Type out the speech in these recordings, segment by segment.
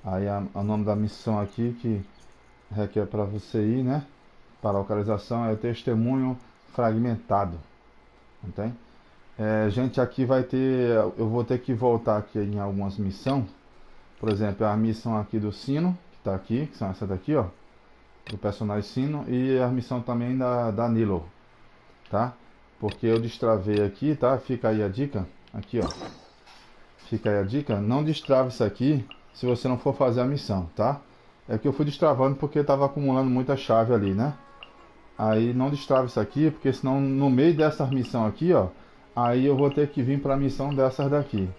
Aí o nome da missão aqui que requer para você ir, né? Para a localização é testemunho fragmentado. Entende? Gente, aqui vai ter. Eu vou ter que voltar aqui em algumas missões. Por exemplo, a missão aqui do sino, que está aqui, que são essas daqui, ó. Do personagem sino. E a missão também da Nilo, tá? Porque eu destravei aqui, tá? Fica aí a dica. Aqui, ó. Fica aí a dica. Não destrave isso aqui se você não for fazer a missão, tá? É que eu fui destravando porque estava acumulando muita chave ali, né? Aí não destrave isso aqui, porque senão no meio dessa missão aqui, ó, aí eu vou ter que vir para a missão dessas daqui.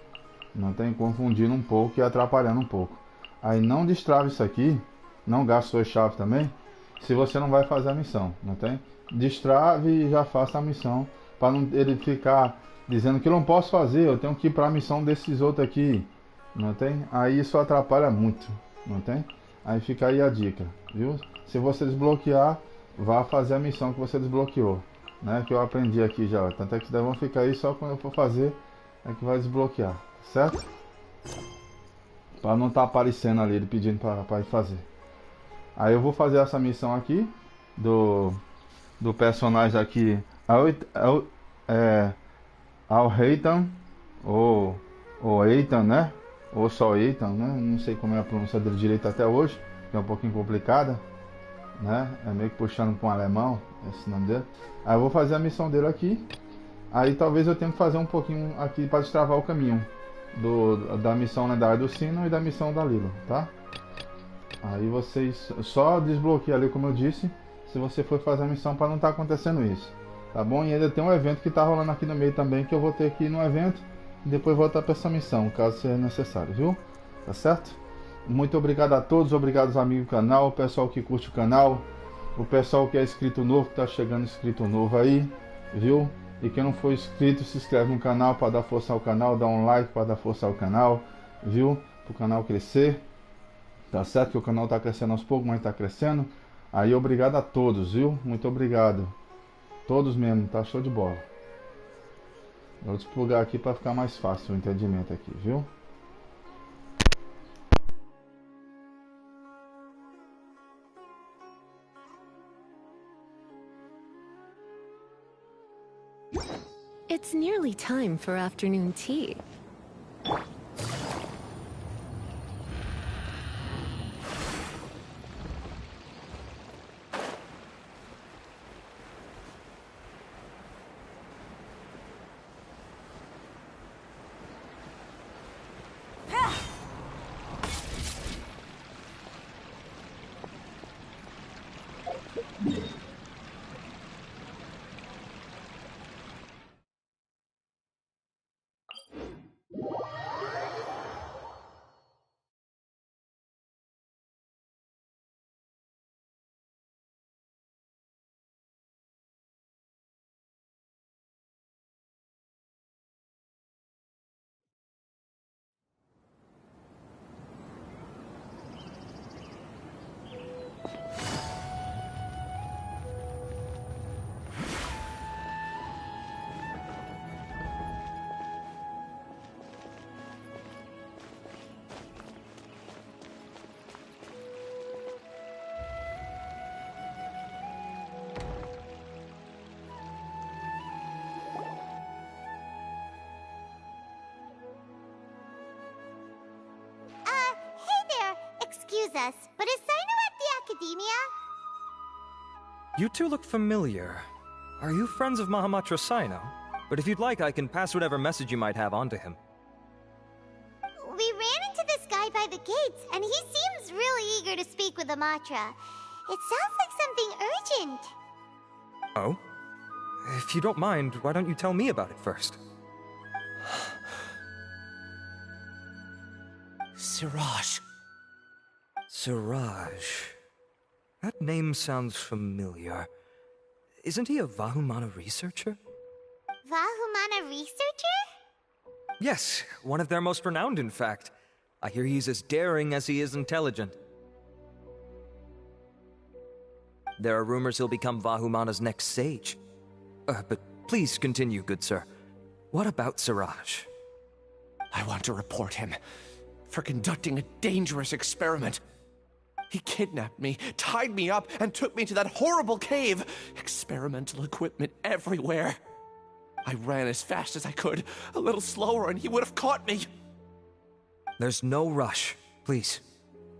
Não tem, confundindo um pouco e atrapalhando um pouco. Aí não destrave isso aqui, não gaste sua chave também, se você não vai fazer a missão, não tem? Destrave e já faça a missão, para não ele ficar dizendo que eu não posso fazer, eu tenho que ir para a missão desses outros aqui, não tem? Aí isso atrapalha muito, não tem? Aí fica aí a dica, viu? Se você desbloquear, vá fazer a missão que você desbloqueou, né? Que eu aprendi aqui já, tanto é que vocês vão ficar aí só quando eu for fazer é que vai desbloquear, certo? Para não estar aparecendo ali ele pedindo para ir fazer. Aí eu vou fazer essa missão aqui do personagem aqui é, Alhaitham ou Eitan, né? Ou só Eitan, né? Não sei como é a pronúncia dele direito até hoje, que é um pouquinho complicada, né? É meio que puxando para um alemão esse nome dele. Aí eu vou fazer a missão dele aqui. Aí talvez eu tenha que fazer um pouquinho aqui para destravar o caminho da missão lendária do sino e da missão da Lilo, tá? Aí vocês só desbloqueiam ali, como eu disse, se você for fazer a missão para não estar acontecendo isso, tá bom? E ainda tem um evento que tá rolando aqui no meio também, que eu vou ter que ir no evento e depois voltar para essa missão, caso seja necessário, viu? Tá certo? Muito obrigado a todos, obrigado aos amigos do canal, o pessoal que curte o canal, o pessoal que é inscrito novo, que tá chegando inscrito novo aí, viu? E quem não for inscrito, se inscreve no canal para dar força ao canal, dá um like para dar força ao canal, viu? Para o canal crescer. Tá certo que o canal tá crescendo aos poucos, mas tá crescendo. Aí obrigado a todos, viu? Muito obrigado. Todos mesmo, tá show de bola. Vou desplugar aqui para ficar mais fácil o entendimento aqui, viu? It's nearly time for afternoon tea. Excuse us, but is Sino at the Academia? You two look familiar. Are you friends of Mahamatra Sino? But if you'd like, I can pass whatever message you might have on to him. We ran into this guy by the gates, and he seems really eager to speak with Amatra. It sounds like something urgent. Oh? If you don't mind, why don't you tell me about it first? Siraj. Siraj. That name sounds familiar. Isn't he a Vahumana researcher? Vahumana researcher? Yes, one of their most renowned, in fact. I hear he's as daring as he is intelligent. There are rumors he'll become Vahumana's next sage. But please continue, good sir. What about Siraj? I want to report him for conducting a dangerous experiment. He kidnapped me, tied me up, and took me to that horrible cave. Experimental equipment everywhere. I ran as fast as I could, a little slower, and he would have caught me. There's no rush. Please,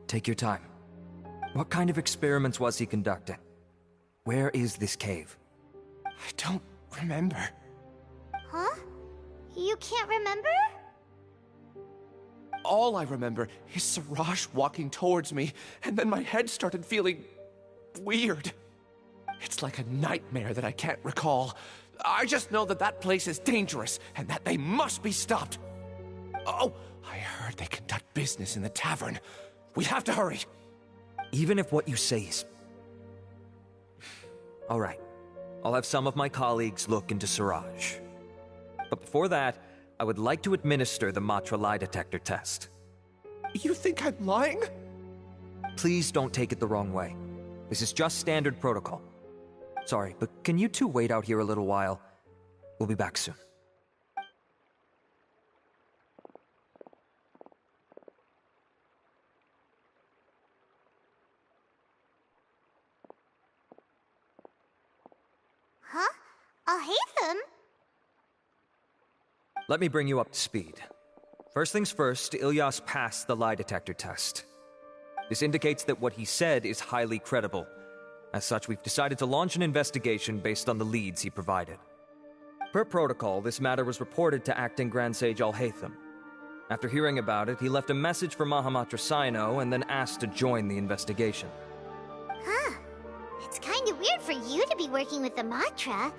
take your time. What kind of experiments was he conducting? Where is this cave? I don't remember. Huh? You can't remember? All I remember is Siraj walking towards me, and then my head started feeling weird. It's like a nightmare that I can't recall. I just know that that place is dangerous, and that they must be stopped. Oh, I heard they conduct business in the tavern. We have to hurry. Even if what you say is... All right. I'll have some of my colleagues look into Siraj. But before that, I would like to administer the Matra lie detector test. You think I'm lying? Please don't take it the wrong way. This is just standard protocol. Sorry, but can you two wait out here a little while? We'll be back soon. Huh? Alhaitham? Let me bring you up to speed. First things first, Ilyas passed the lie detector test. This indicates that what he said is highly credible. As such, we've decided to launch an investigation based on the leads he provided. Per protocol, this matter was reported to Acting Grand Sage Alhaitham. After hearing about it, he left a message for Mahamatra Sino and then asked to join the investigation. Huh. It's kinda weird for you to be working with the Matra.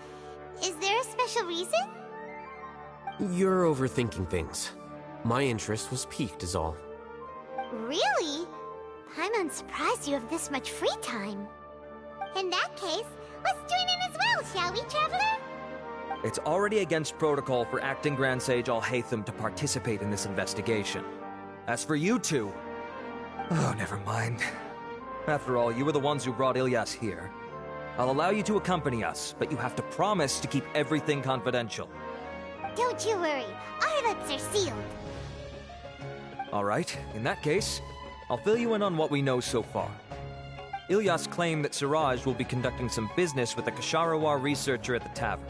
Is there a special reason? You're overthinking things. My interest was piqued is all. Really? I'm unsurprised you have this much free time. In that case, let's join in as well, shall we, Traveler? It's already against protocol for Acting Grand Sage Alhaitham to participate in this investigation. As for you two... Oh, never mind. After all, you were the ones who brought Ilyas here. I'll allow you to accompany us, but you have to promise to keep everything confidential. Don't you worry, our lips are sealed. Alright, in that case, I'll fill you in on what we know so far. Ilyas claimed that Siraj will be conducting some business with a Kasharawar researcher at the tavern.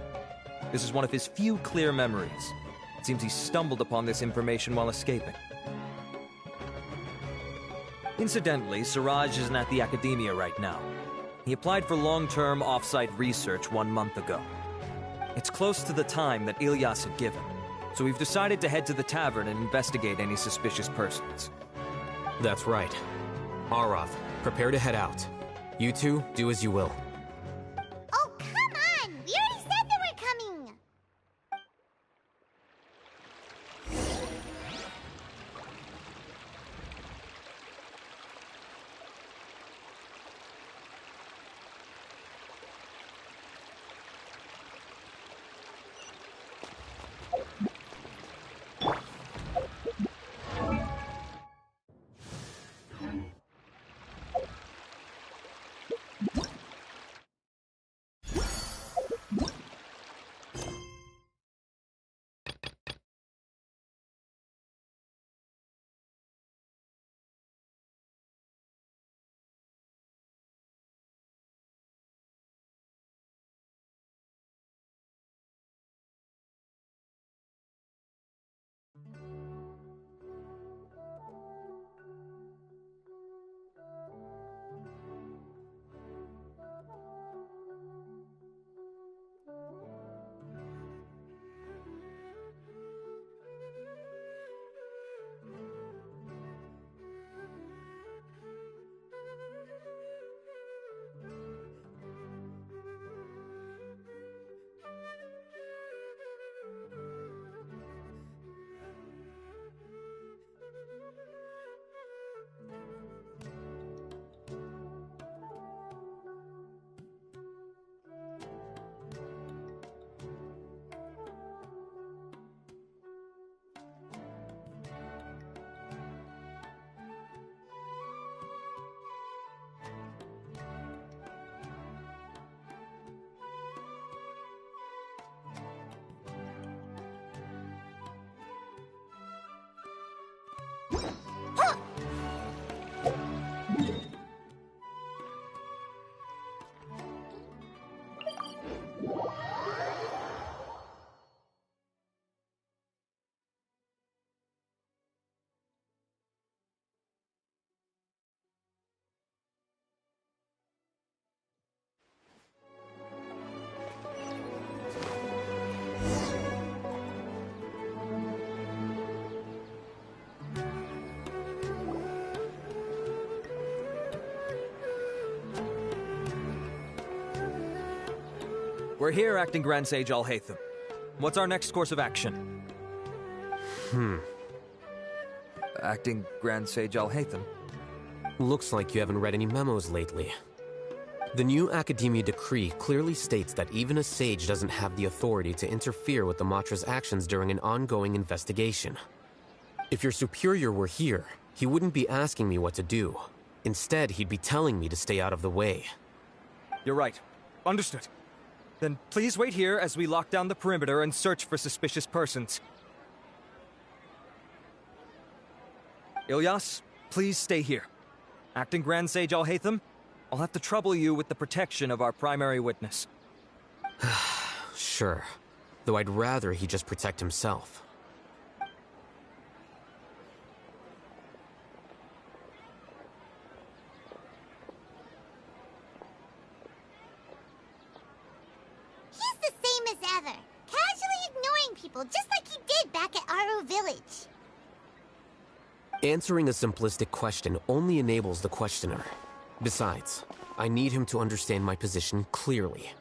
This is one of his few clear memories. It seems he stumbled upon this information while escaping. Incidentally, Siraj isn't at the academia right now. He applied for long-term off-site research 1 month ago. It's close to the time that Ilyas had given, so we've decided to head to the tavern and investigate any suspicious persons. That's right. Arath, prepare to head out. You two, do as you will. Oh, come on! We already said that we're coming! We're here, Acting Grand Sage Alhaitham. What's our next course of action? Acting Grand Sage Alhaitham? Looks like you haven't read any memos lately. The new Academia decree clearly states that even a sage doesn't have the authority to interfere with the Matra's actions during an ongoing investigation. If your superior were here, he wouldn't be asking me what to do. Instead, he'd be telling me to stay out of the way. You're right. Understood. Then please wait here as we lock down the perimeter and search for suspicious persons. Ilyas, please stay here. Acting Grand Sage Alhaitham, I'll have to trouble you with the protection of our primary witness. Sure. Though I'd rather he just protect himself. He's the same as ever, casually ignoring people just like he did back at Aru Village. Answering a simplistic question only enables the questioner. Besides, I need him to understand my position clearly.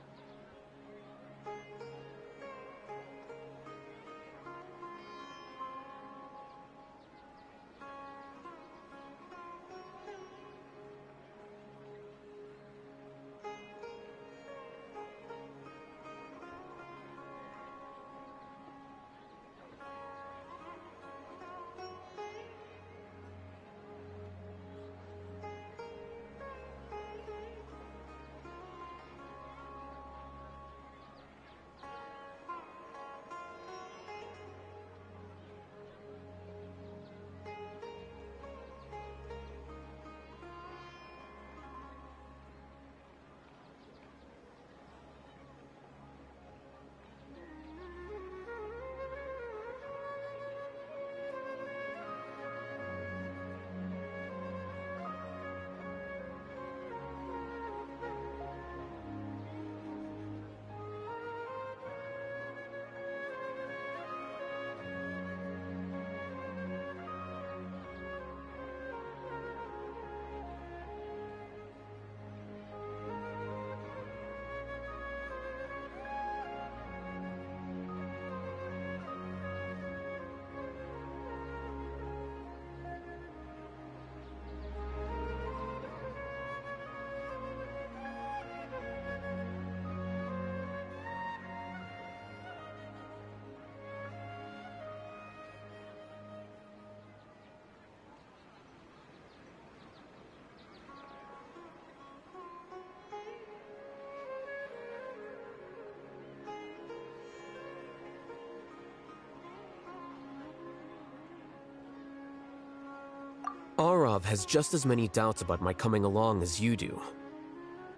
Arav has just as many doubts about my coming along as you do.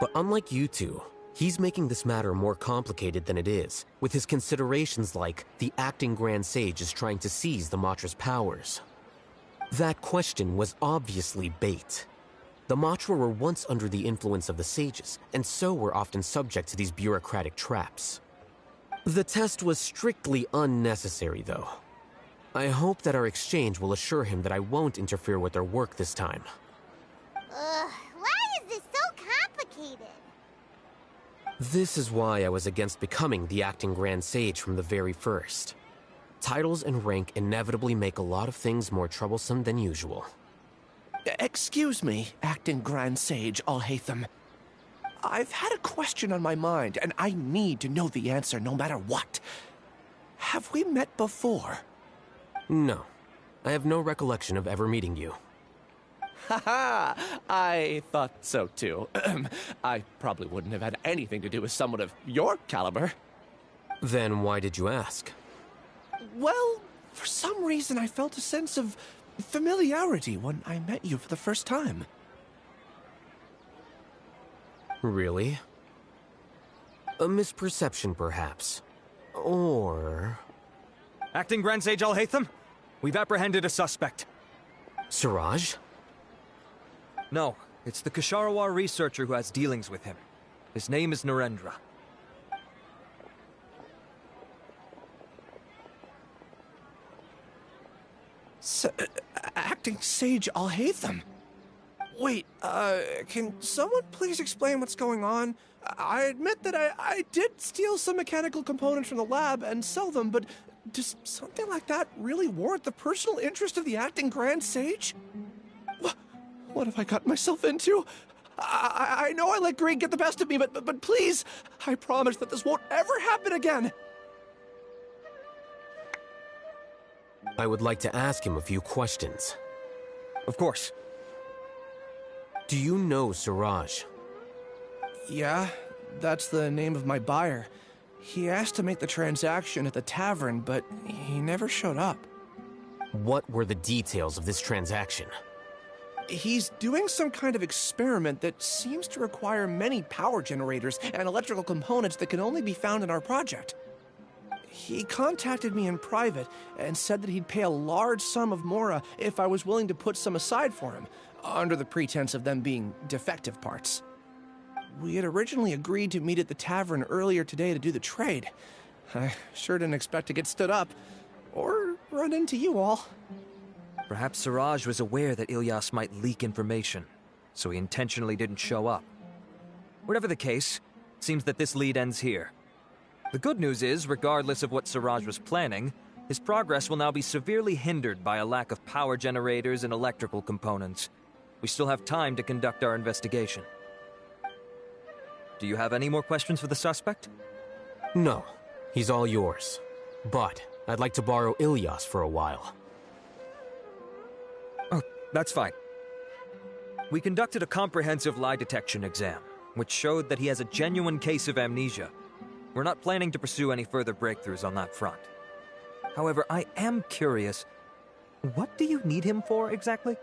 But unlike you two, he's making this matter more complicated than it is, with his considerations like the acting Grand Sage is trying to seize the Matra's powers. That question was obviously bait. The Matra were once under the influence of the sages, and so were often subject to these bureaucratic traps. The test was strictly unnecessary, though. I hope that our exchange will assure him that I won't interfere with their work this time. Why is this so complicated? This is why I was against becoming the acting Grand Sage from the very first. Titles and rank inevitably make a lot of things more troublesome than usual. Excuse me, Acting Grand Sage Alhaitham. I've had a question on my mind, and I need to know the answer no matter what. Have we met before? No. I have no recollection of ever meeting you. Haha! I thought so too. I probably wouldn't have had anything to do with someone of your caliber. Then why did you ask? Well, for some reason I felt a sense of familiarity when I met you for the first time. Really? A misperception, perhaps. Or... Acting Grand Sage Alhaitham, we've apprehended a suspect. Siraj? No, it's the Ksharawar researcher who has dealings with him. His name is Narendra. Acting Sage Alhaitham? Wait, can someone please explain what's going on? I admit that I did steal some mechanical components from the lab and sell them, but does something like that really warrant the personal interest of the acting Grand Sage? What have I gotten myself into? I know I let greed get the best of me, but please, I promise that this won't ever happen again. I would like to ask him a few questions. Of course. Do you know Suraj? Yeah, that's the name of my buyer. He asked to make the transaction at the tavern, but he never showed up. What were the details of this transaction? He's doing some kind of experiment that seems to require many power generators and electrical components that can only be found in our project. He contacted me in private and said that he'd pay a large sum of Mora if I was willing to put some aside for him, under the pretense of them being defective parts. We had originally agreed to meet at the tavern earlier today to do the trade. I sure didn't expect to get stood up, or run into you all. Perhaps Suraj was aware that Ilyas might leak information, so he intentionally didn't show up. Whatever the case, it seems that this lead ends here. The good news is, regardless of what Suraj was planning, his progress will now be severely hindered by a lack of power generators and electrical components. We still have time to conduct our investigation. Do you have any more questions for the suspect? No, he's all yours. But I'd like to borrow Ilyas for a while. Oh, that's fine. We conducted a comprehensive lie detection exam, which showed that he has a genuine case of amnesia. We're not planning to pursue any further breakthroughs on that front. However, I am curious, what do you need him for exactly?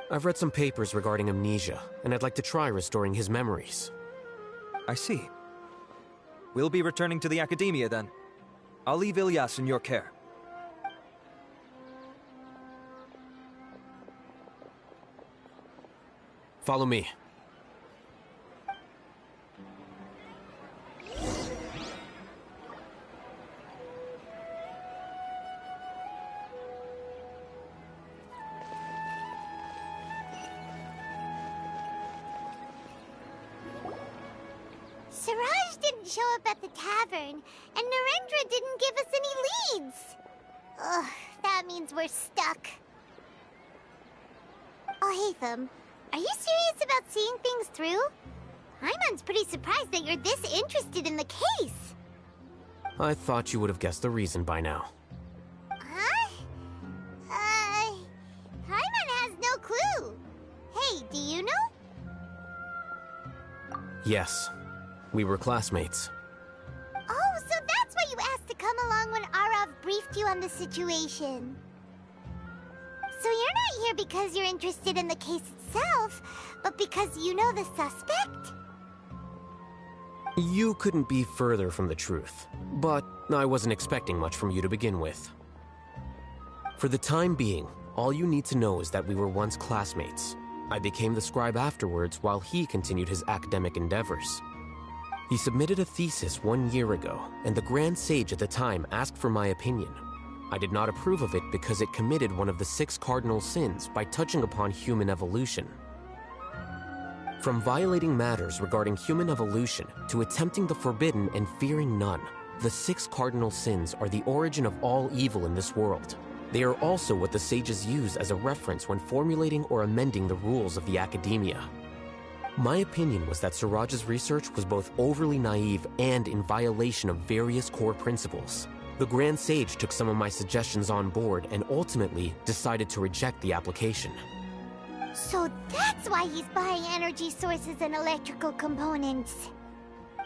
I've read some papers regarding amnesia, and I'd like to try restoring his memories. I see. We'll be returning to the Academia then. I'll leave Ilyas in your care. Follow me. Siraj didn't show up at the tavern, and Narendra didn't give us any leads. Ugh, that means we're stuck. Alhaitham, are you serious about seeing things through? Hyman's pretty surprised that you're this interested in the case. I thought you would have guessed the reason by now. Huh? Hyman has no clue. Hey, do you know? Yes, we were classmates. Oh, so that's why you asked to come along when Arav briefed you on the situation. So you're not here because you're interested in the case itself, but because you know the suspect? You couldn't be further from the truth, but I wasn't expecting much from you to begin with. For the time being, all you need to know is that we were once classmates. I became the scribe afterwards while he continued his academic endeavors. He submitted a thesis 1 year ago, and the Grand Sage at the time asked for my opinion. I did not approve of it because it committed one of the 6 cardinal sins by touching upon human evolution. From violating matters regarding human evolution to attempting the forbidden and fearing none, the 6 cardinal sins are the origin of all evil in this world. They are also what the sages use as a reference when formulating or amending the rules of the Academia. My opinion was that Suraj's research was both overly naive and in violation of various core principles. The Grand Sage took some of my suggestions on board and ultimately decided to reject the application. So that's why he's buying energy sources and electrical components.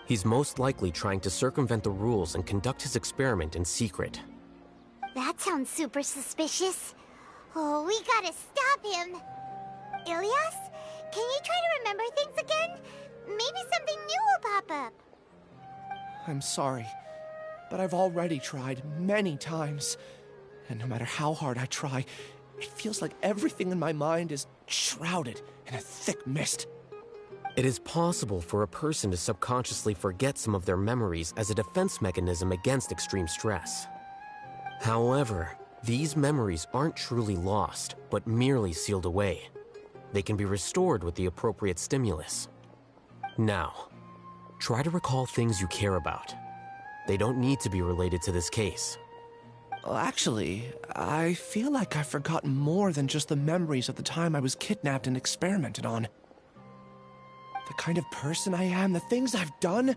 He's most likely trying to circumvent the rules and conduct his experiment in secret. That sounds super suspicious. Oh, we gotta stop him. Ilyas, can you try to remember things again? Maybe something new will pop up. I'm sorry, but I've already tried many times. And no matter how hard I try, it feels like everything in my mind is shrouded in a thick mist. It is possible for a person to subconsciously forget some of their memories as a defense mechanism against extreme stress. However, these memories aren't truly lost, but merely sealed away. they can be restored with the appropriate stimulus. Now, try to recall things you care about. They don't need to be related to this case. Well, actually, I feel like I've forgotten more than just the memories of the time I was kidnapped and experimented on. The kind of person I am, the things I've done,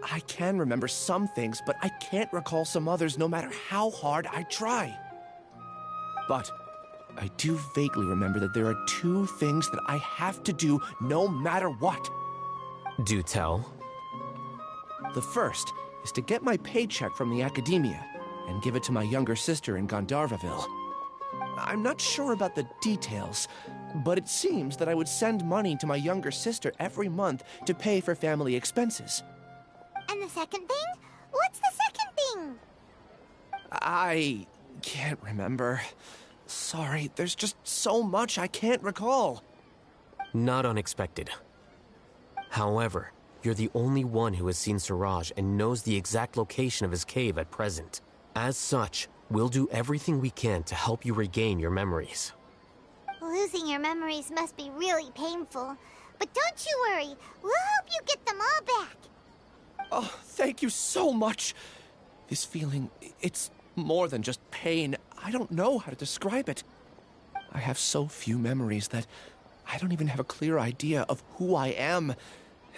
I can remember some things, but I can't recall some others no matter how hard I try. But I do vaguely remember that there are two things that I have to do no matter what. Do tell. The first is to get my paycheck from the academia and give it to my younger sister in Gandharvaville. I'm not sure about the details, but it seems that I would send money to my younger sister every month to pay for family expenses. And the second thing? What's the second thing? I can't remember. Sorry, there's just so much I can't recall. Not unexpected. However, you're the only one who has seen Suraj and knows the exact location of his cave at present. As such, we'll do everything we can to help you regain your memories. Losing your memories must be really painful. But don't you worry, we'll help you get them all back. Oh, thank you so much. This feeling, it's more than just pain. I don't know how to describe it. I have so few memories that I don't even have a clear idea of who I am.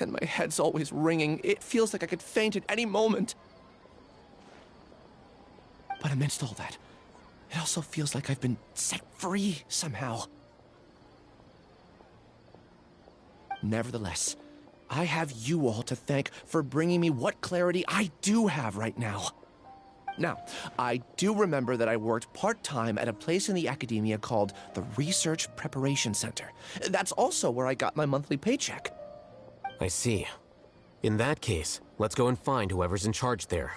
And my head's always ringing. It feels like I could faint at any moment. But amidst all that, it also feels like I've been set free somehow. Nevertheless, I have you all to thank for bringing me what clarity I do have right now. Now, I do remember that I worked part-time at a place in the academia called the Research Preparation Center. That's also where I got my monthly paycheck. I see. In that case, let's go and find whoever's in charge there.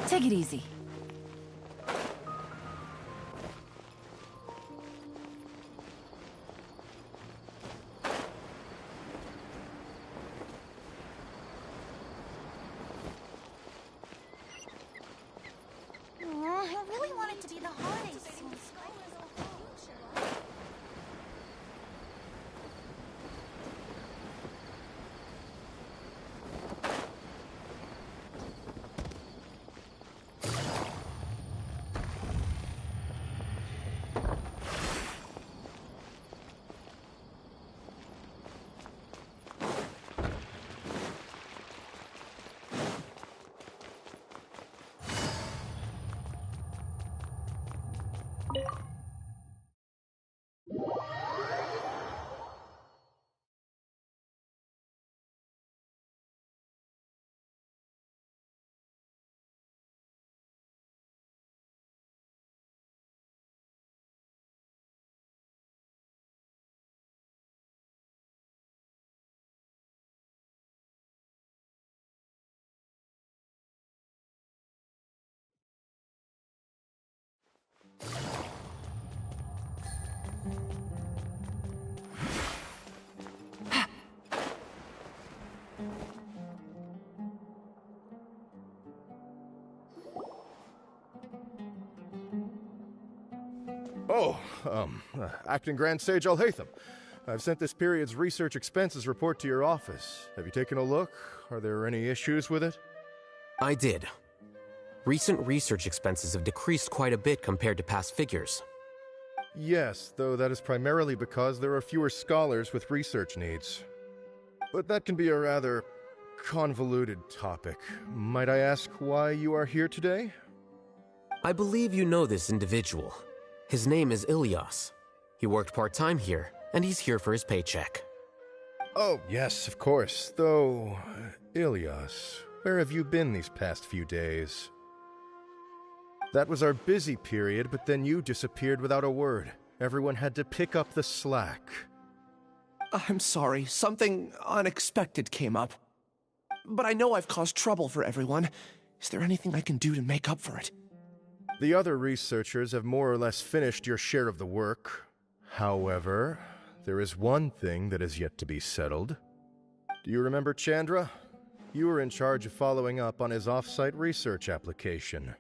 Take it easy. I really want it to be the holidays soon. Oh, Acting Grand Sage Alhaitham. I've sent this period's research expenses report to your office. Have you taken a look? Are there any issues with it? I did. Recent research expenses have decreased quite a bit compared to past figures. Yes, though that is primarily because there are fewer scholars with research needs. But that can be a rather convoluted topic. Might I ask why you are here today? I believe you know this individual. His name is Ilyas. He worked part-time here, and he's here for his paycheck. Oh, yes, of course. Though, Ilyas, where have you been these past few days? That was our busy period, but then you disappeared without a word. Everyone had to pick up the slack. I'm sorry, something unexpected came up. But I know I've caused trouble for everyone. Is there anything I can do to make up for it? The other researchers have more or less finished your share of the work. However, there is one thing that is yet to be settled. Do you remember Chandra? You were in charge of following up on his off-site research application.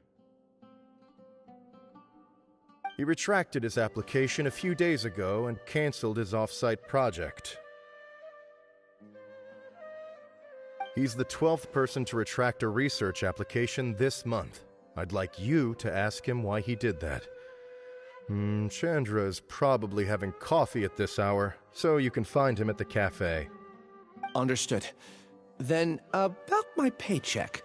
He retracted his application a few days ago and canceled his off-site project. He's the 12th person to retract a research application this month. I'd like you to ask him why he did that. Chandra is probably having coffee at this hour, so you can find him at the cafe. Understood. Then, about my paycheck.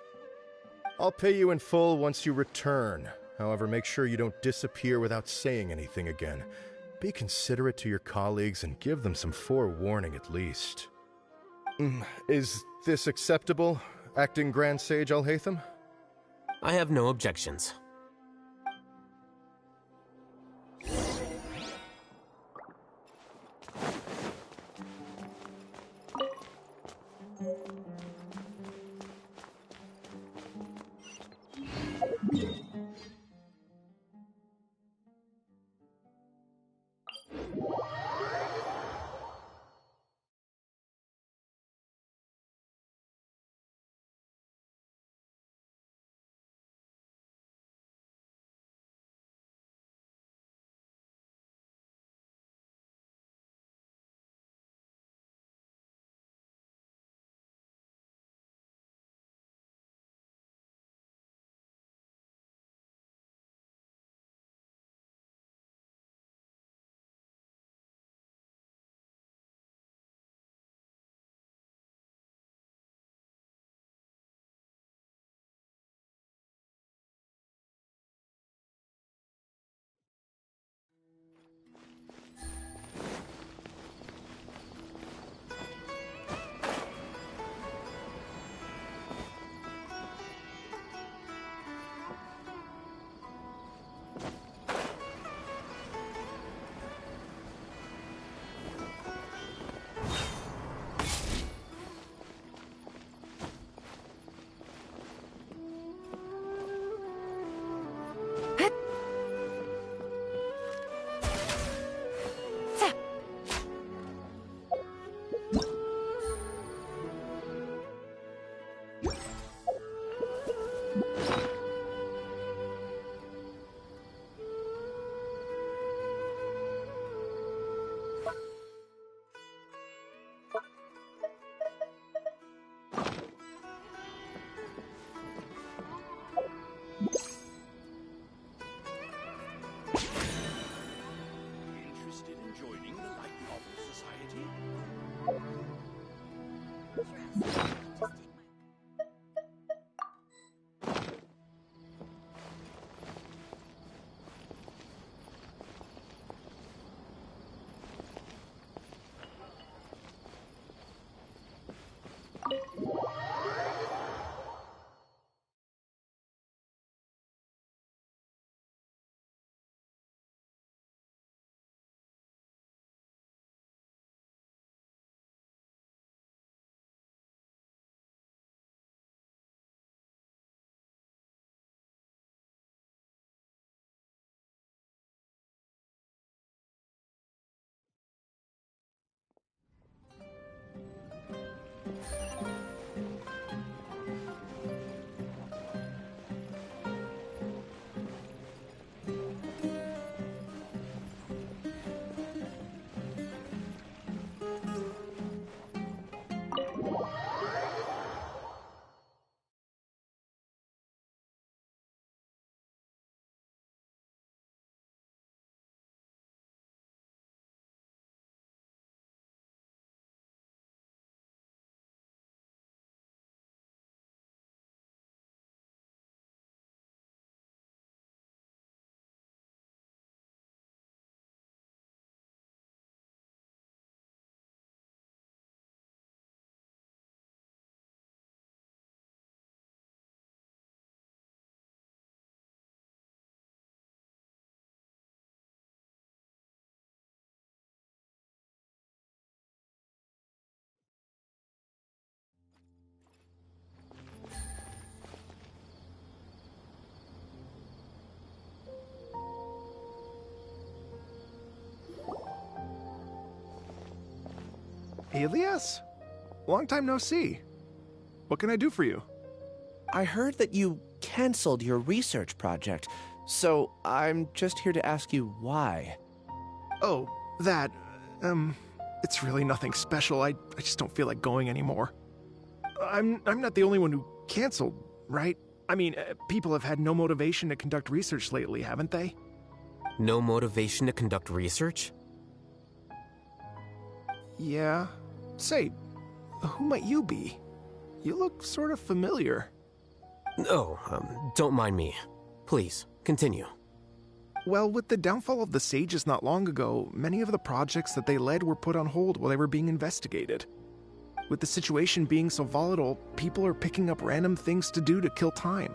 I'll pay you in full once you return. However, make sure you don't disappear without saying anything again. Be considerate to your colleagues and give them some forewarning at least. Is this acceptable, Acting Grand Sage Alhaitham? I have no objections. Elias? Long time no see. What can I do for you? I heard that you canceled your research project, so I'm just here to ask you why. Oh, that, it's really nothing special. I just don't feel like going anymore. I'm not the only one who canceled, right? I mean, people have had no motivation to conduct research lately, haven't they? No motivation to conduct research? Yeah. Say, who might you be? You look sort of familiar. Oh, don't mind me. Please, continue. Well, with the downfall of the sages not long ago, many of the projects that they led were put on hold while they were being investigated. With the situation being so volatile, people are picking up random things to do to kill time.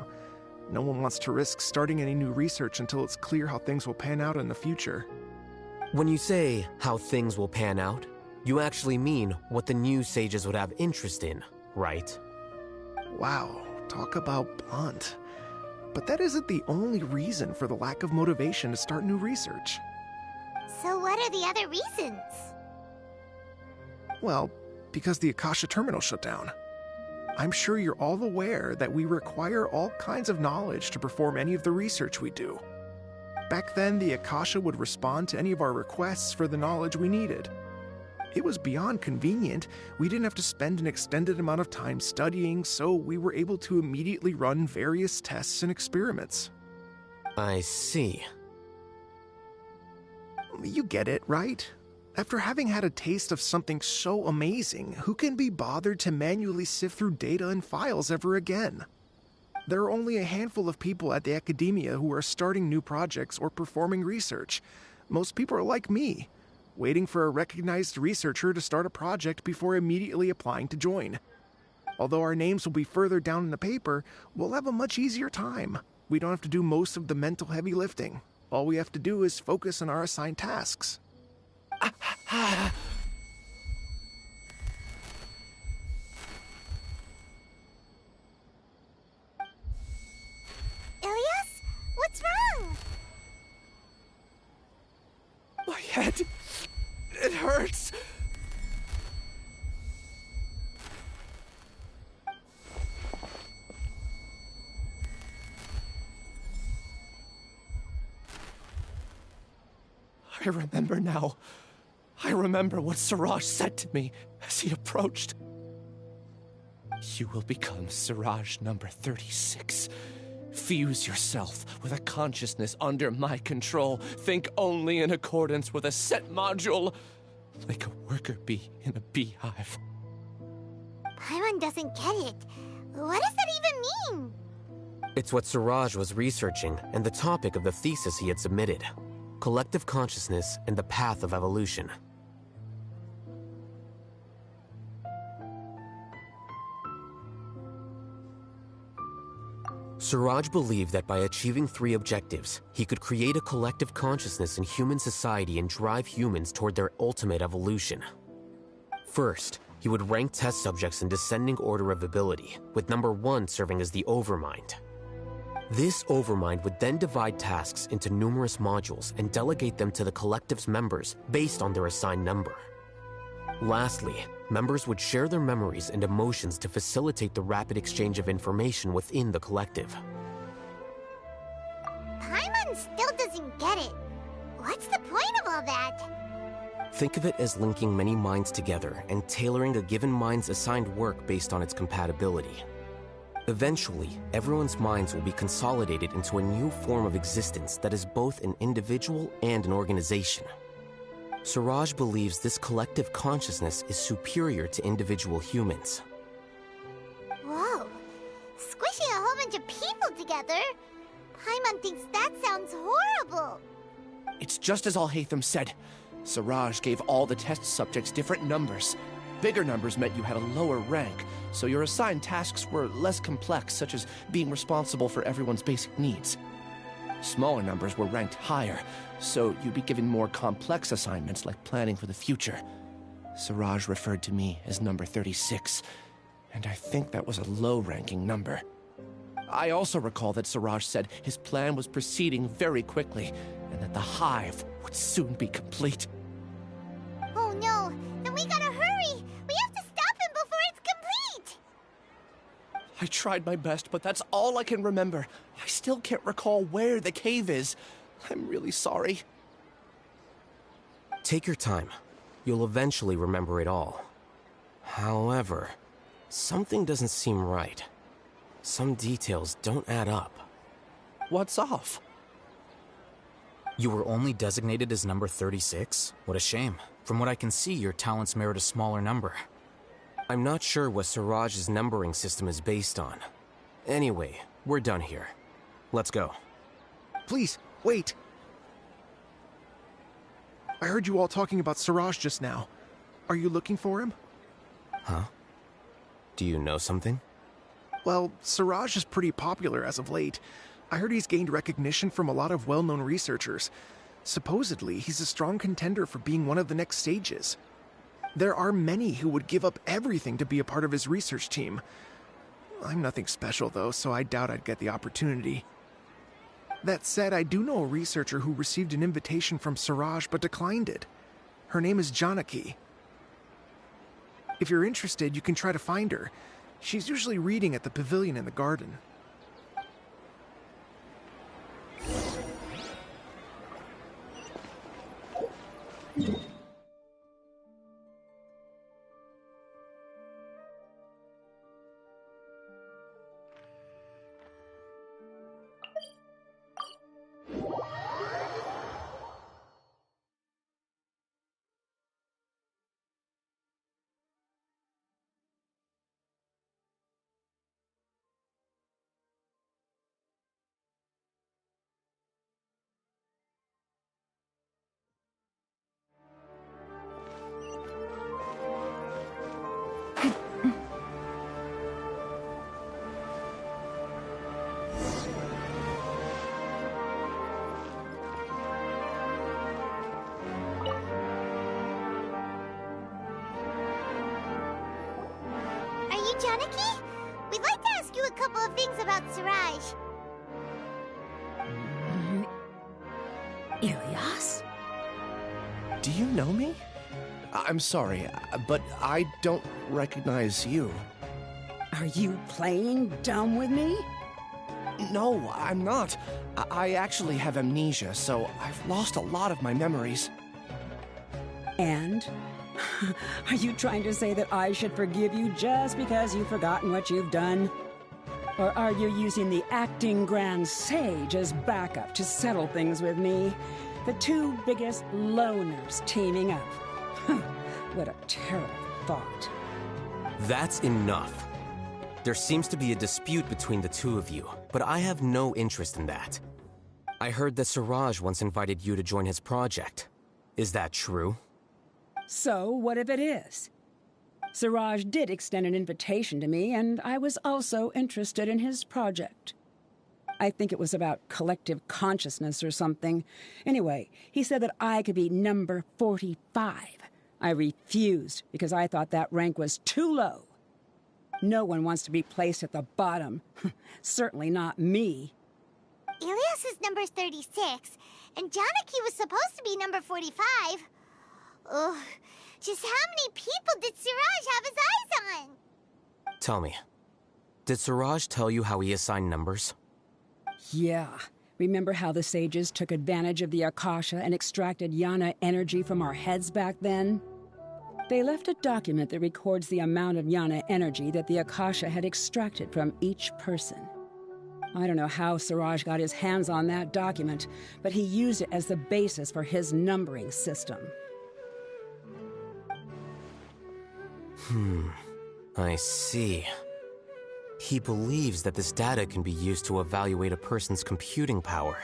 No one wants to risk starting any new research until it's clear how things will pan out in the future. When you say how things will pan out, you actually mean what the new sages would have interest in, right? Wow, talk about blunt. But that isn't the only reason for the lack of motivation to start new research. So what are the other reasons? Well, because the Akasha terminal shut down. I'm sure you're all aware that we require all kinds of knowledge to perform any of the research we do. Back then, the Akasha would respond to any of our requests for the knowledge we needed. It was beyond convenient. We didn't have to spend an extended amount of time studying, so we were able to immediately run various tests and experiments. I see. You get it, right? After having had a taste of something so amazing, who can be bothered to manually sift through data and files ever again? There are only a handful of people at the academia who are starting new projects or performing research. Most people are like me, waiting for a recognized researcher to start a project before immediately applying to join. Although our names will be further down in the paper, we'll have a much easier time. We don't have to do most of the mental heavy lifting. All we have to do is focus on our assigned tasks. Ilias? What's wrong? My head... it hurts! I remember now. I remember what Siraj said to me as he approached. You will become Siraj number 36. Fuse yourself with a consciousness under my control. Think only in accordance with a set module, like a worker bee in a beehive. Paimon doesn't get it. What does that even mean? It's what Siraj was researching and the topic of the thesis he had submitted. Collective consciousness and the path of evolution. Siraj believed that by achieving 3 objectives, he could create a collective consciousness in human society and drive humans toward their ultimate evolution. First, he would rank test subjects in descending order of ability, with number 1 serving as the Overmind. This Overmind would then divide tasks into numerous modules and delegate them to the collective's members based on their assigned number. Lastly, members would share their memories and emotions to facilitate the rapid exchange of information within the collective. Paimon still doesn't get it. What's the point of all that? Think of it as linking many minds together and tailoring a given mind's assigned work based on its compatibility. Eventually, everyone's minds will be consolidated into a new form of existence that is both an individual and an organization. Siraj believes this collective consciousness is superior to individual humans. Whoa. Squishing a whole bunch of people together? Paimon thinks that sounds horrible. It's just as Alhaitham said. Siraj gave all the test subjects different numbers. Bigger numbers meant you had a lower rank, so your assigned tasks were less complex, such as being responsible for everyone's basic needs. Smaller numbers were ranked higher, so you'd be given more complex assignments like planning for the future. Siraj referred to me as number 36, and I think that was a low-ranking number. I also recall that Siraj said his plan was proceeding very quickly, and that the hive would soon be complete. Oh no, then we gotta hurry! I tried my best, but that's all I can remember. I still can't recall where the cave is. I'm really sorry. Take your time. You'll eventually remember it all. However, something doesn't seem right. Some details don't add up. What's off? You were only designated as number 36? What a shame. From what I can see, your talents merit a smaller number. I'm not sure what Siraj's numbering system is based on. Anyway, we're done here. Let's go. Please, wait. I heard you all talking about Siraj just now. Are you looking for him? Huh? Do you know something? Well, Siraj is pretty popular as of late. I heard he's gained recognition from a lot of well-known researchers. Supposedly, he's a strong contender for being one of the next sages. There are many who would give up everything to be a part of his research team. I'm nothing special, though, so I doubt I'd get the opportunity. That said, I do know a researcher who received an invitation from Siraj but declined it. Her name is Janaki. If you're interested, you can try to find her. She's usually reading at the pavilion in the garden. Janaki? We'd like to ask you a couple of things about Siraj. Ilyas? Do you know me? I'm sorry, but I don't recognize you. Are you playing dumb with me? No, I'm not. I actually have amnesia, so I've lost a lot of my memories. And? Are you trying to say that I should forgive you just because you've forgotten what you've done? Or are you using the acting grand sage as backup to settle things with me? The two biggest loners teaming up. What a terrible thought. That's enough. There seems to be a dispute between the two of you, but I have no interest in that. I heard that Siraj once invited you to join his project. Is that true? So, what if it is? Siraj did extend an invitation to me, and I was also interested in his project. I think it was about collective consciousness or something. Anyway, he said that I could be number 45. I refused because I thought that rank was too low. No one wants to be placed at the bottom. Certainly not me. Ilyas is number 36, and Janaki was supposed to be number 45. Ugh, just how many people did Siraj have his eyes on? Tell me, did Siraj tell you how he assigned numbers? Yeah. Remember how the sages took advantage of the Akasha and extracted Yana energy from our heads back then? They left a document that records the amount of Yana energy that the Akasha had extracted from each person. I don't know how Siraj got his hands on that document, but he used it as the basis for his numbering system. I see. He believes that this data can be used to evaluate a person's computing power.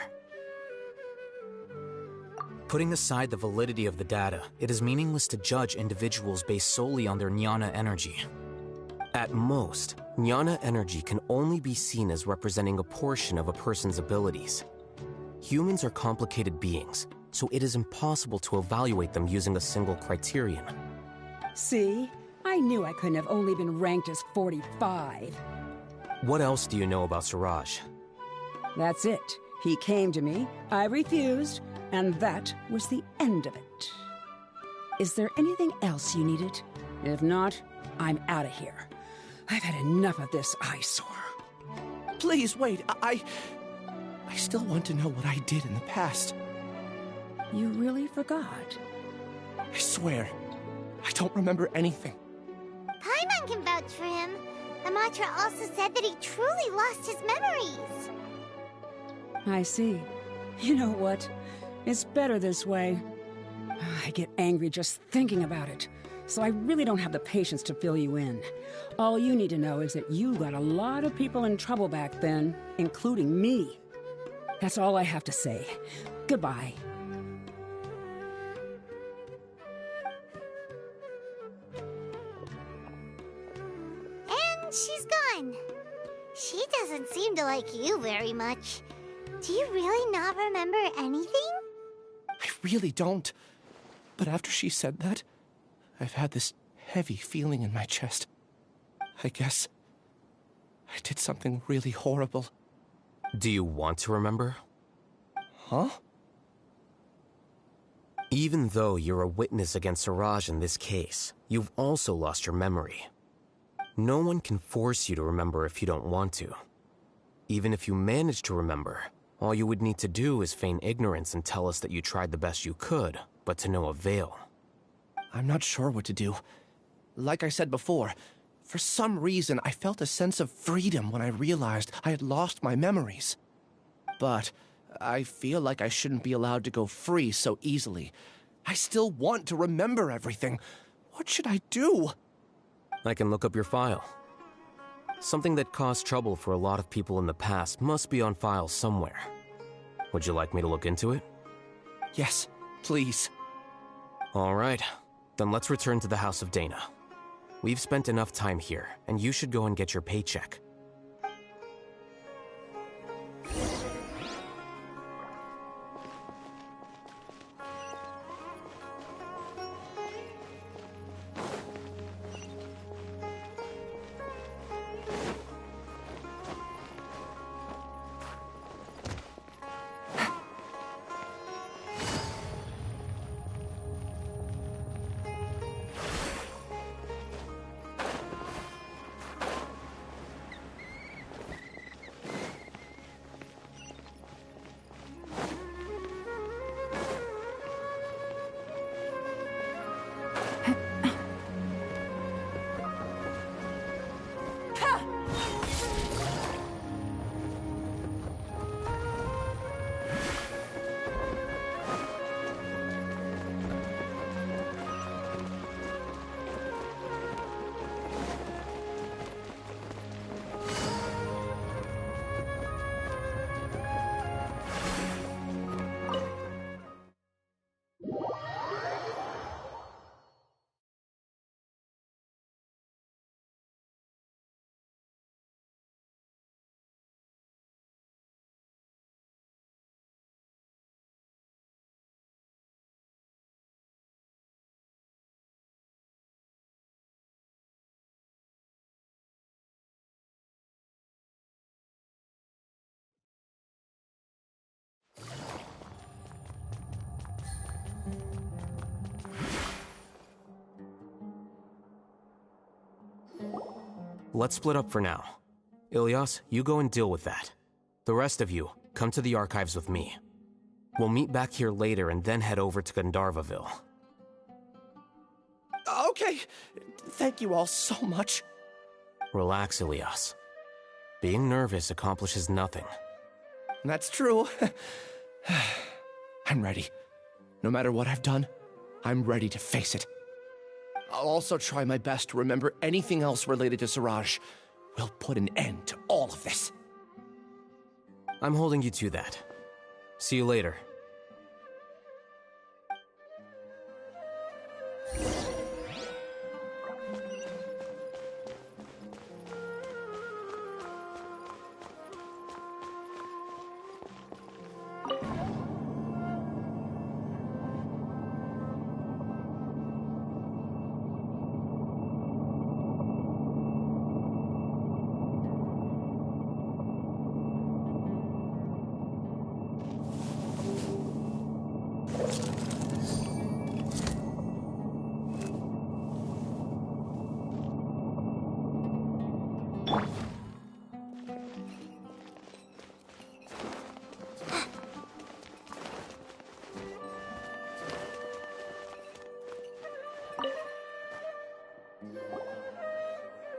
Putting aside the validity of the data, it is meaningless to judge individuals based solely on their Jnana energy. At most, Jnana energy can only be seen as representing a portion of a person's abilities. Humans are complicated beings, so it is impossible to evaluate them using a single criterion. See? I knew I couldn't have only been ranked as 45. What else do you know about Siraj? That's it. He came to me, I refused, and that was the end of it. Is there anything else you needed? If not, I'm out of here. I've had enough of this eyesore. Please, wait. I still want to know what I did in the past. You really forgot? I swear, I don't remember anything. Paimon can vouch for him. The mantra also said that he truly lost his memories. I see. You know what? It's better this way. I get angry just thinking about it, so I really don't have the patience to fill you in. All you need to know is that you got a lot of people in trouble back then, including me. That's all I have to say. Goodbye. And she's gone. She doesn't seem to like you very much. Do you really not remember anything? I really don't. But after she said that, I've had this heavy feeling in my chest. I guess I did something really horrible. Do you want to remember? Huh? Even though you're a witness against Siraj in this case, you've also lost your memory. No one can force you to remember if you don't want to. Even if you manage to remember, all you would need to do is feign ignorance and tell us that you tried the best you could, but to no avail. I'm not sure what to do. Like I said before, for some reason I felt a sense of freedom when I realized I had lost my memories. But I feel like I shouldn't be allowed to go free so easily. I still want to remember everything. What should I do? I can look up your file. Something that caused trouble for a lot of people in the past must be on file somewhere. Would you like me to look into it? Yes, please. All right. Then let's return to the House of Dana. We've spent enough time here, and you should go and get your paycheck. Let's split up for now. Ilyas, you go and deal with that. The rest of you, come to the archives with me. We'll meet back here later and then head over to Gandharvaville. Okay. Thank you all so much. Relax, Ilyas. Being nervous accomplishes nothing. That's true. I'm ready. No matter what I've done, I'm ready to face it. I'll also try my best to remember anything else related to Siraj. We'll put an end to all of this. I'm holding you to that. See you later.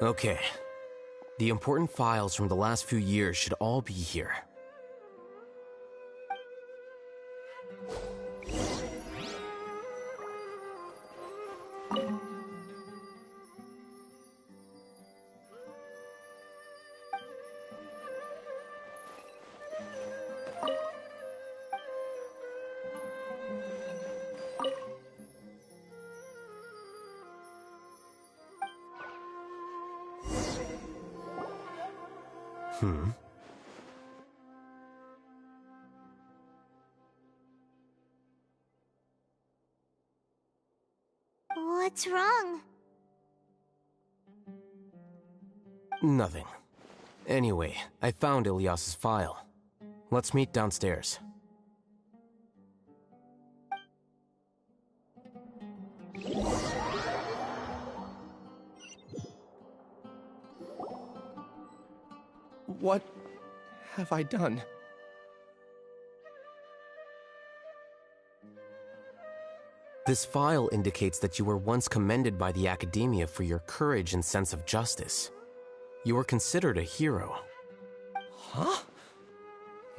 Okay. The important files from the last few years should all be here. What's wrong? Nothing. Anyway, I found Ilyas's file. Let's meet downstairs. What have I done? This file indicates that you were once commended by the Academia for your courage and sense of justice. You were considered a hero. Huh?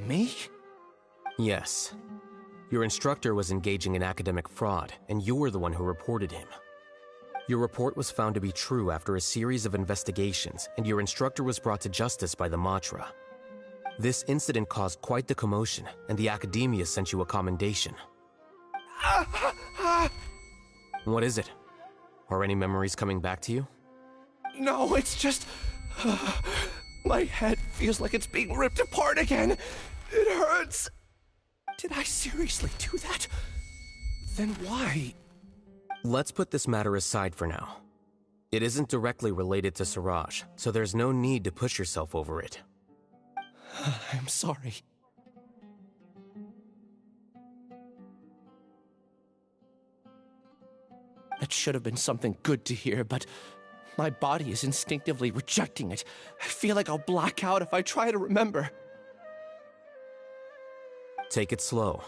Me? Yes. Your instructor was engaging in academic fraud, and you were the one who reported him. Your report was found to be true after a series of investigations, and your instructor was brought to justice by the Matra. This incident caused quite the commotion, and the Academia sent you a commendation. What is it? Are any memories coming back to you? No, it's just... my head feels like it's being ripped apart again. It hurts. Did I seriously do that? Then why? Let's put this matter aside for now. It isn't directly related to Siraj, so there's no need to push yourself over it. I'm sorry. It should have been something good to hear, but my body is instinctively rejecting it. I feel like I'll black out if I try to remember. Take it slow.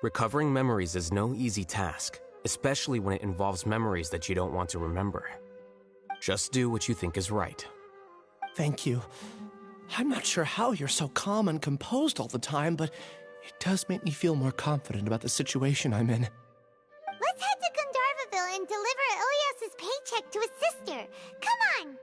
Recovering memories is no easy task, especially when it involves memories that you don't want to remember. Just do what you think is right. Thank you. I'm not sure how you're so calm and composed all the time, but it does make me feel more confident about the situation I'm in. Let's head to Gandharvaville and deliver Ilyas's paycheck to his sister. Come on!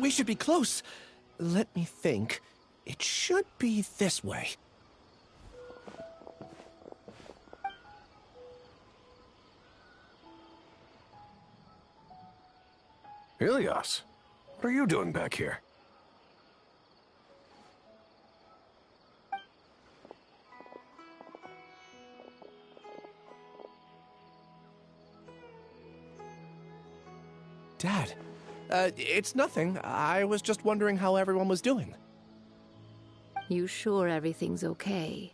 We should be close. Let me think. It should be this way. Ilias, what are you doing back here? Dad, it's nothing. I was just wondering how everyone was doing. You sure everything's okay?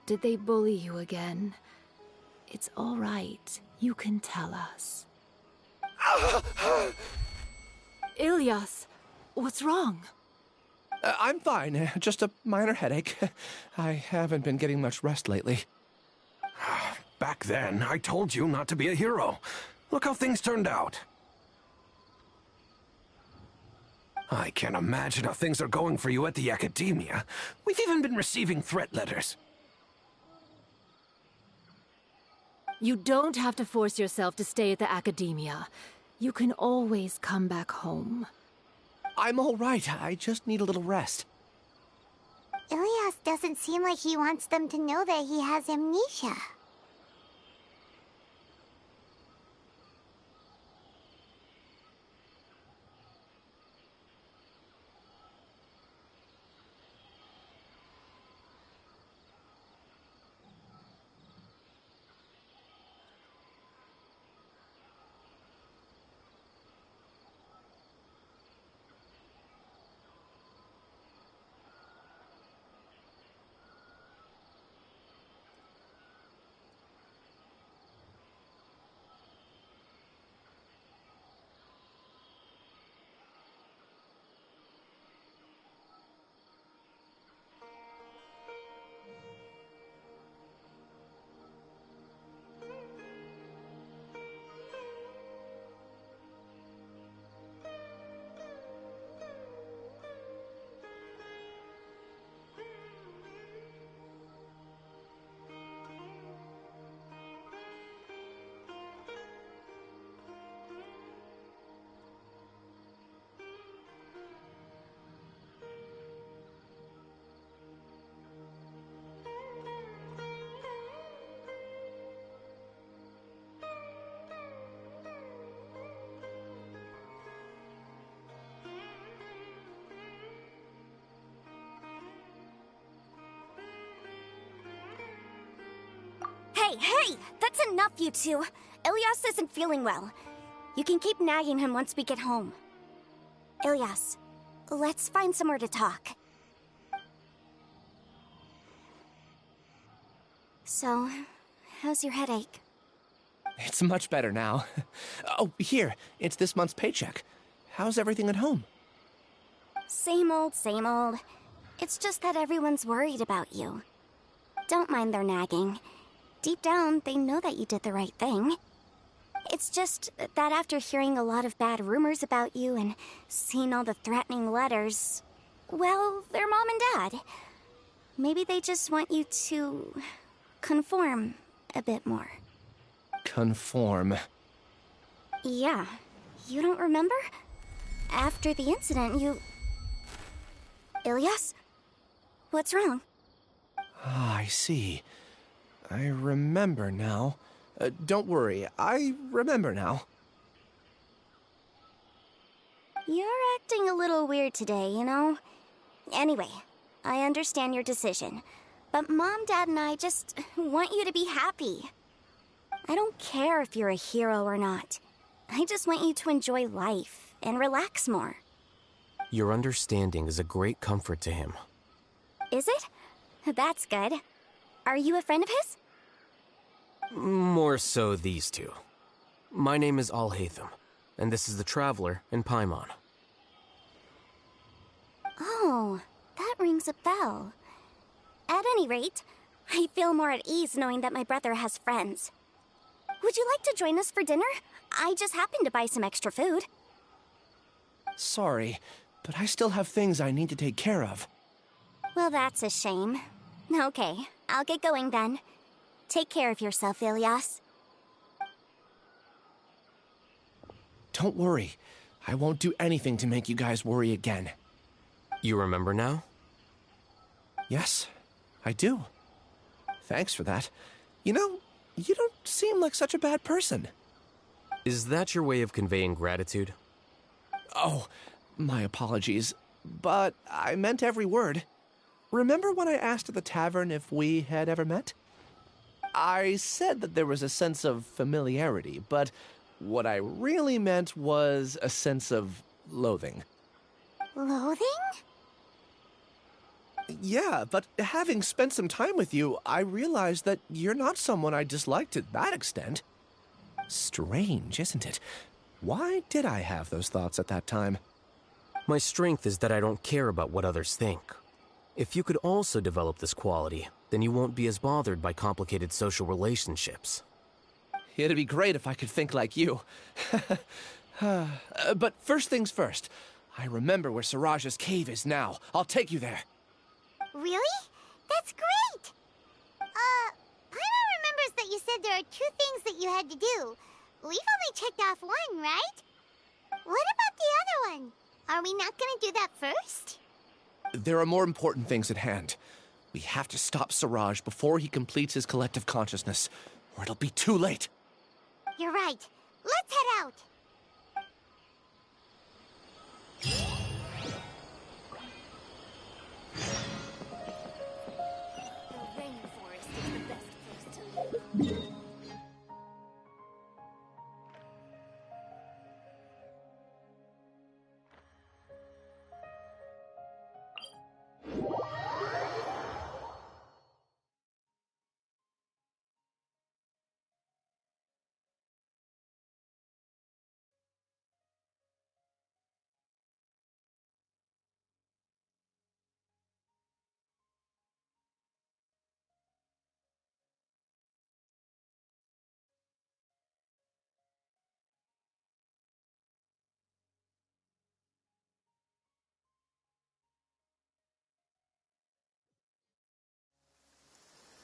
Did they bully you again? It's all right. You can tell us. Ilias, what's wrong? I'm fine. Just a minor headache. I haven't been getting much rest lately. Back then, I told you not to be a hero. Look how things turned out. I can't imagine how things are going for you at the Academia. We've even been receiving threat letters. You don't have to force yourself to stay at the Academia. You can always come back home. I'm all right. I just need a little rest. Ilias doesn't seem like he wants them to know that he has amnesia. Hey! That's enough, you two! Ilias isn't feeling well. You can keep nagging him once we get home. Ilias, let's find somewhere to talk. So, how's your headache? It's much better now. Oh, here. It's this month's paycheck. How's everything at home? Same old, same old. It's just that everyone's worried about you. Don't mind their nagging. Deep down, they know that you did the right thing. It's just that after hearing a lot of bad rumors about you and seeing all the threatening letters, well, they're mom and dad. Maybe they just want you to conform a bit more. Conform. Yeah. You don't remember? After the incident, you... Ilias? What's wrong? Ah, I see. I remember now. Don't worry, I remember now. You're acting a little weird today, you know? Anyway, I understand your decision. But Mom, Dad, and I just want you to be happy. I don't care if you're a hero or not. I just want you to enjoy life and relax more. Your understanding is a great comfort to him. Is it? That's good. Are you a friend of his? More so these two. My name is Alhaitham, and this is the Traveler in Paimon. Oh, that rings a bell. At any rate, I feel more at ease knowing that my brother has friends. Would you like to join us for dinner? I just happened to buy some extra food. Sorry, but I still have things I need to take care of. Well, that's a shame. Okay, I'll get going then. Take care of yourself, Ilias. Don't worry. I won't do anything to make you guys worry again. You remember now? Yes, I do. Thanks for that. You know, you don't seem like such a bad person. Is that your way of conveying gratitude? Oh, my apologies, but I meant every word. Remember when I asked at the tavern if we had ever met? I said that there was a sense of familiarity, but what I really meant was a sense of loathing. Loathing? Yeah, but having spent some time with you, I realized that you're not someone I dislike to that extent. Strange, isn't it? Why did I have those thoughts at that time? My strength is that I don't care about what others think. If you could also develop this quality, then you won't be as bothered by complicated social relationships. It'd be great if I could think like you. But first things first, I remember where Siraj's cave is now. I'll take you there. Really? That's great! Paimon remembers that you said there are 2 things that you had to do. We've only checked off 1, right? What about the other one? Are we not gonna do that first? There are more important things at hand. We have to stop Siraj before he completes his collective consciousness, or it'll be too late. You're right. Let's head out. The rainforest is the best place to live.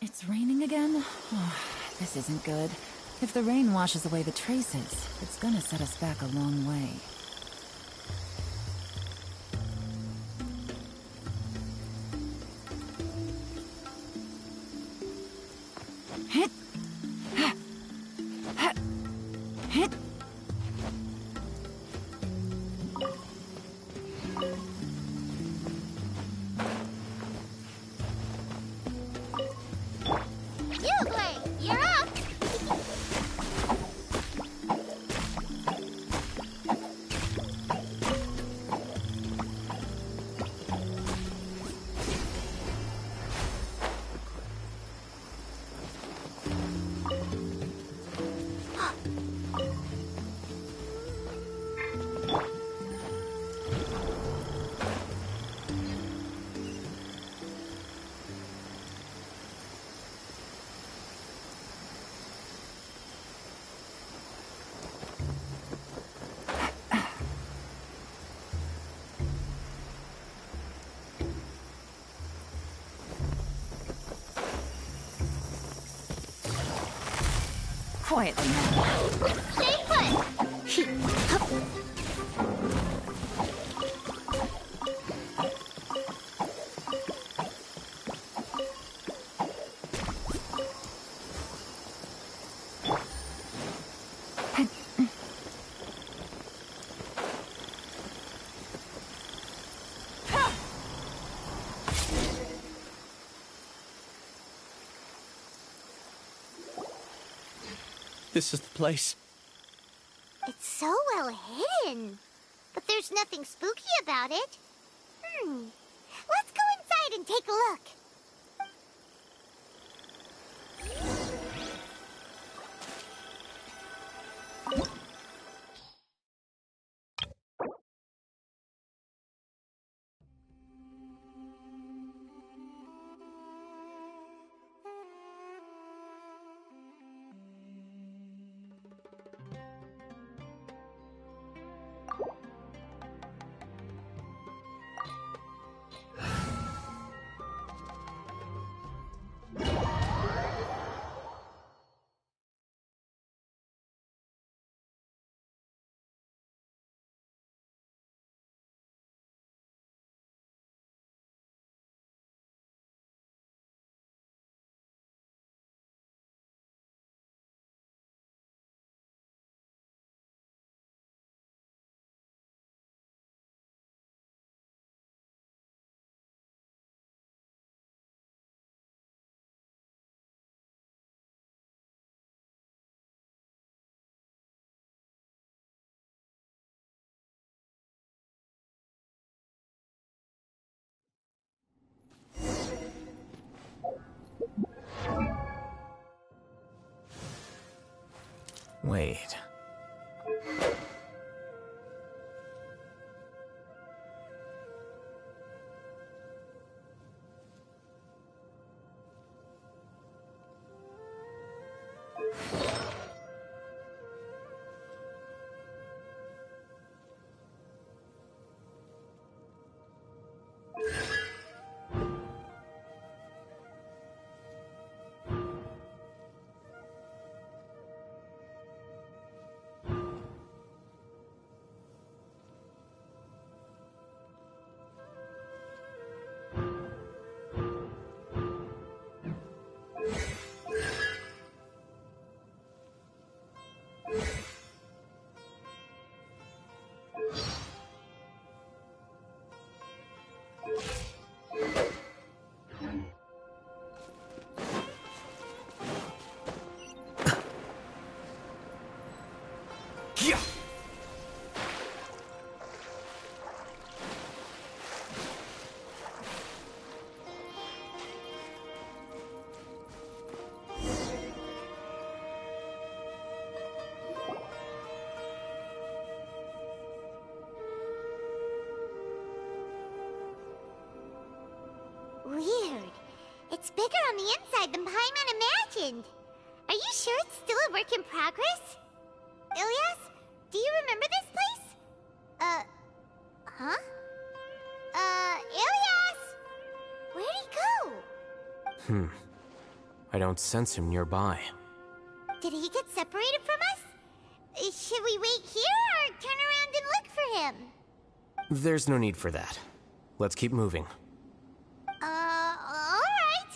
It's raining again? Oh, this isn't good. If the rain washes away the traces, it's gonna set us back a long way. Hit! Hit! You're up! Quietly now. Stay put! This is the place. It's so well hidden. But there's nothing spooky about it. Let's go inside and take a look. Wait. Weird. It's bigger on the inside than Paimon imagined. Are you sure it's still a work in progress? Ilyas, do you remember this place? Huh? Ilyas! Where'd he go? I don't sense him nearby. Did he get separated from us? Should we wait here or turn around and look for him? There's no need for that. Let's keep moving. Alright.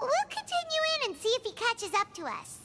We'll continue in and see if he catches up to us.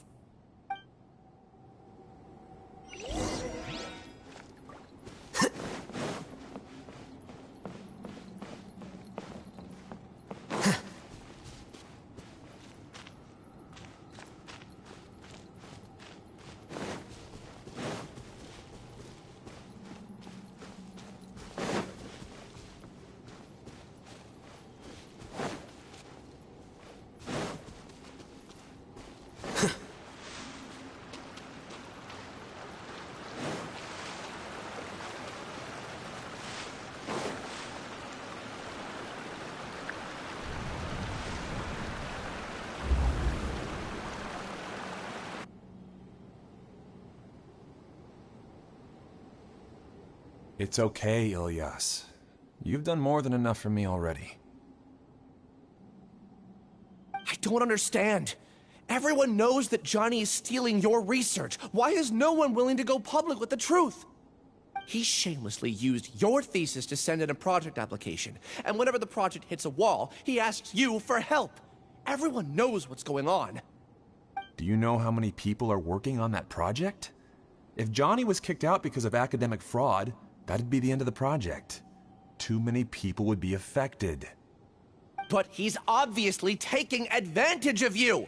It's okay, Ilyas. You've done more than enough for me already. I don't understand. Everyone knows that Johnny is stealing your research. Why is no one willing to go public with the truth? He shamelessly used your thesis to send in a project application, and whenever the project hits a wall, he asks you for help. Everyone knows what's going on. Do you know how many people are working on that project? If Johnny was kicked out because of academic fraud, that'd be the end of the project. Too many people would be affected. But he's obviously taking advantage of you!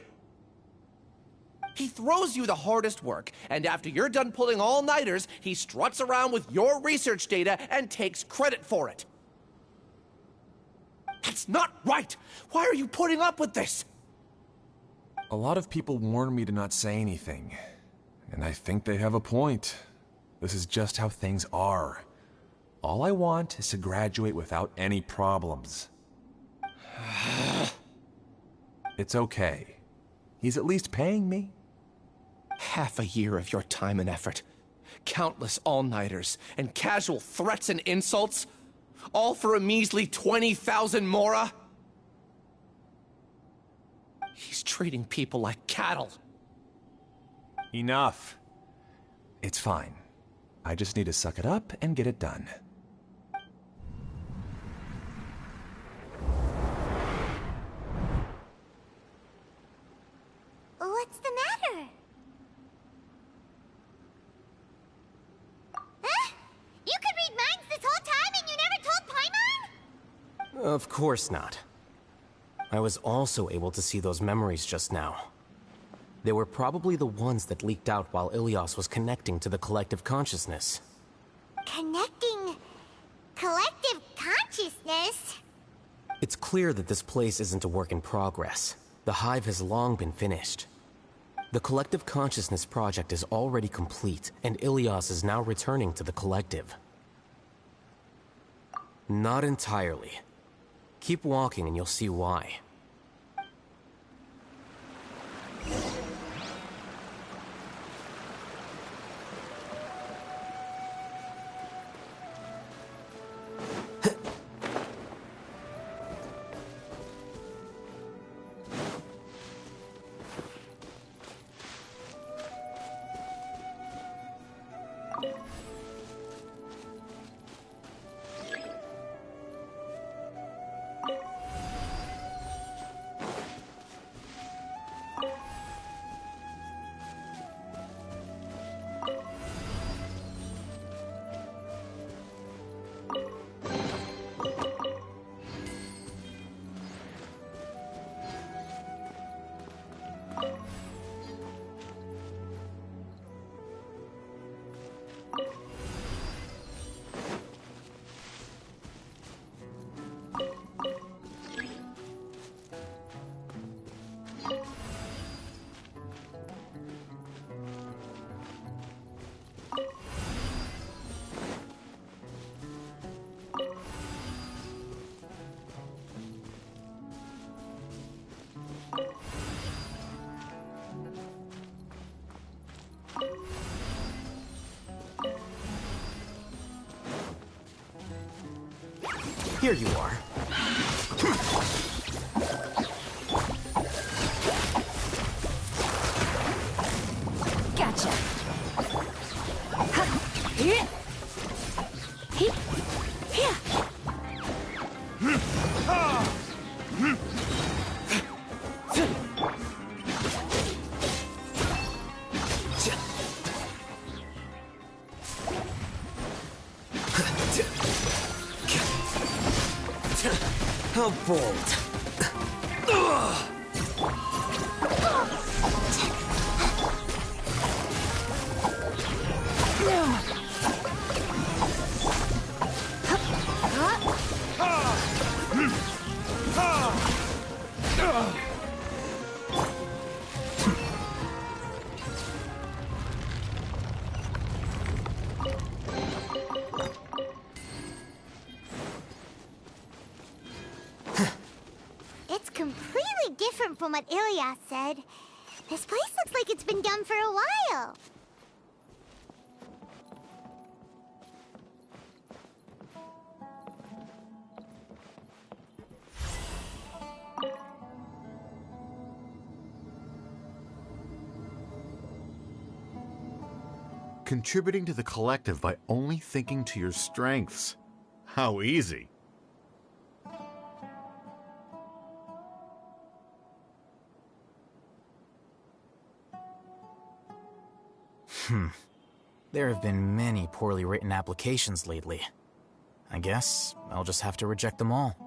He throws you the hardest work, and after you're done pulling all-nighters, he struts around with your research data and takes credit for it. That's not right! Why are you putting up with this? A lot of people warn me to not say anything, and I think they have a point. This is just how things are. All I want is to graduate without any problems. It's okay. He's at least paying me. Half a year of your time and effort. Countless all-nighters and casual threats and insults. All for a measly 20,000 mora? He's treating people like cattle. Enough. It's fine. I just need to suck it up and get it done. What's the matter? Huh? You could read minds this whole time and you never told Paimon? Of course not. I was also able to see those memories just now. They were probably the ones that leaked out while Ilyas was connecting to the collective consciousness. Connecting collective consciousness? It's clear that this place isn't a work in progress. The hive has long been finished. The Collective Consciousness project is already complete, and Ilias is now returning to the Collective. Not entirely. Keep walking and you'll see why. Here you are. Gotcha. How bold. It's completely different from what Ilias said. This place looks like it's been done for a while. Contributing to the collective by only thinking to your strengths. How easy. There have been many poorly written applications lately. I guess I'll just have to reject them all.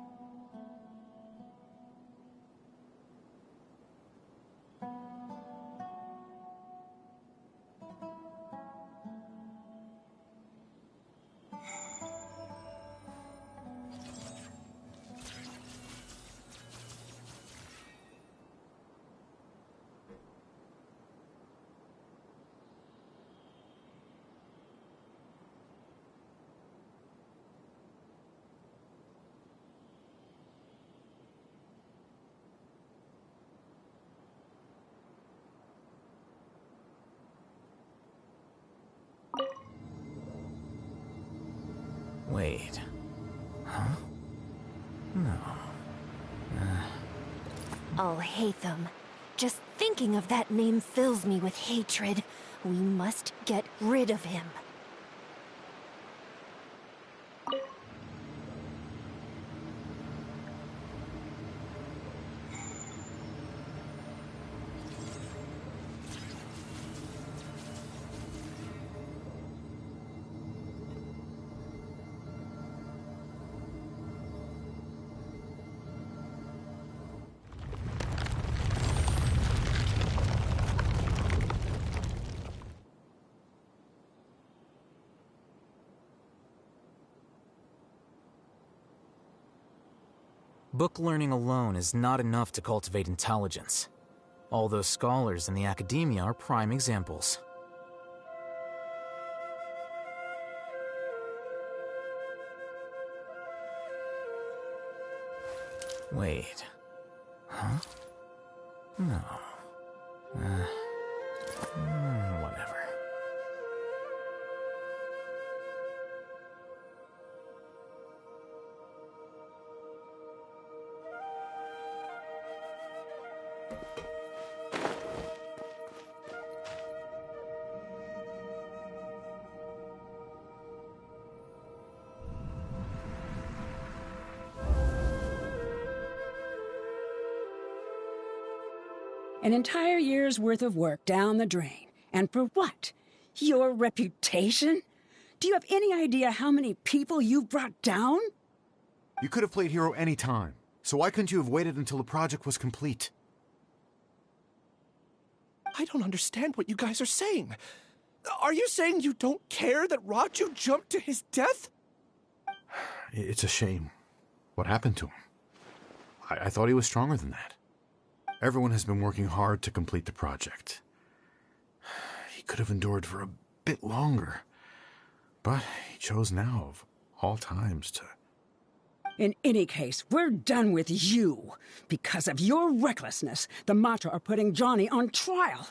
Wait. Huh? No. Alhaitham. Just thinking of that name fills me with hatred. We must get rid of him. Book learning alone is not enough to cultivate intelligence. All those scholars in the academia are prime examples. Wait. Huh? No. Whatever. An entire year's worth of work down the drain. And for what? Your reputation? Do you have any idea how many people you've brought down? You could have played hero any time, so why couldn't you have waited until the project was complete? I don't understand what you guys are saying. Are you saying you don't care that Raju jumped to his death? It's a shame. What happened to him? I thought he was stronger than that. Everyone has been working hard to complete the project. He could have endured for a bit longer, but he chose now, of all times, to... In any case, we're done with you. Because of your recklessness, the Matra are putting Johnny on trial.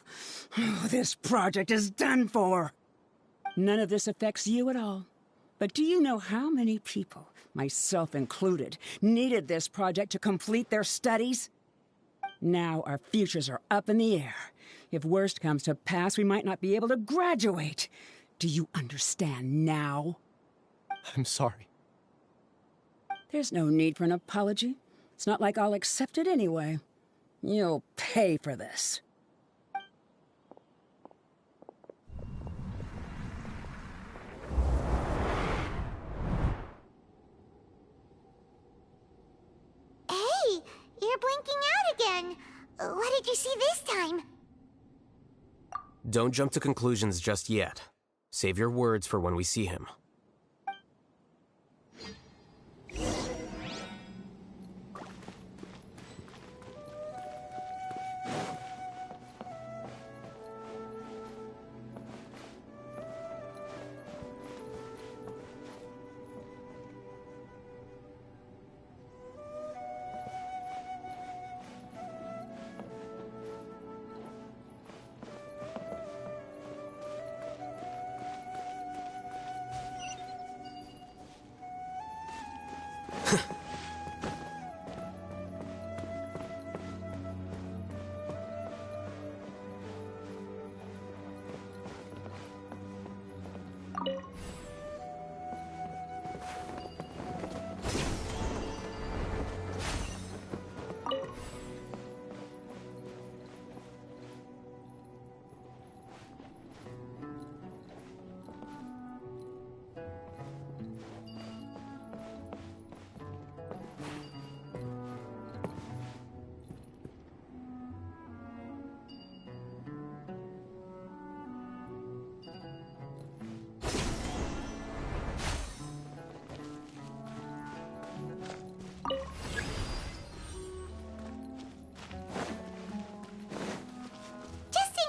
This project is done for. None of this affects you at all. But do you know how many people, myself included, needed this project to complete their studies? Now our futures are up in the air. If worst comes to pass, we might not be able to graduate. Do you understand now? I'm sorry. There's no need for an apology. It's not like I'll accept it anyway. You'll pay for this. Hey, you're blinking out again. What did you see this time? Don't jump to conclusions just yet. Save your words for when we see him.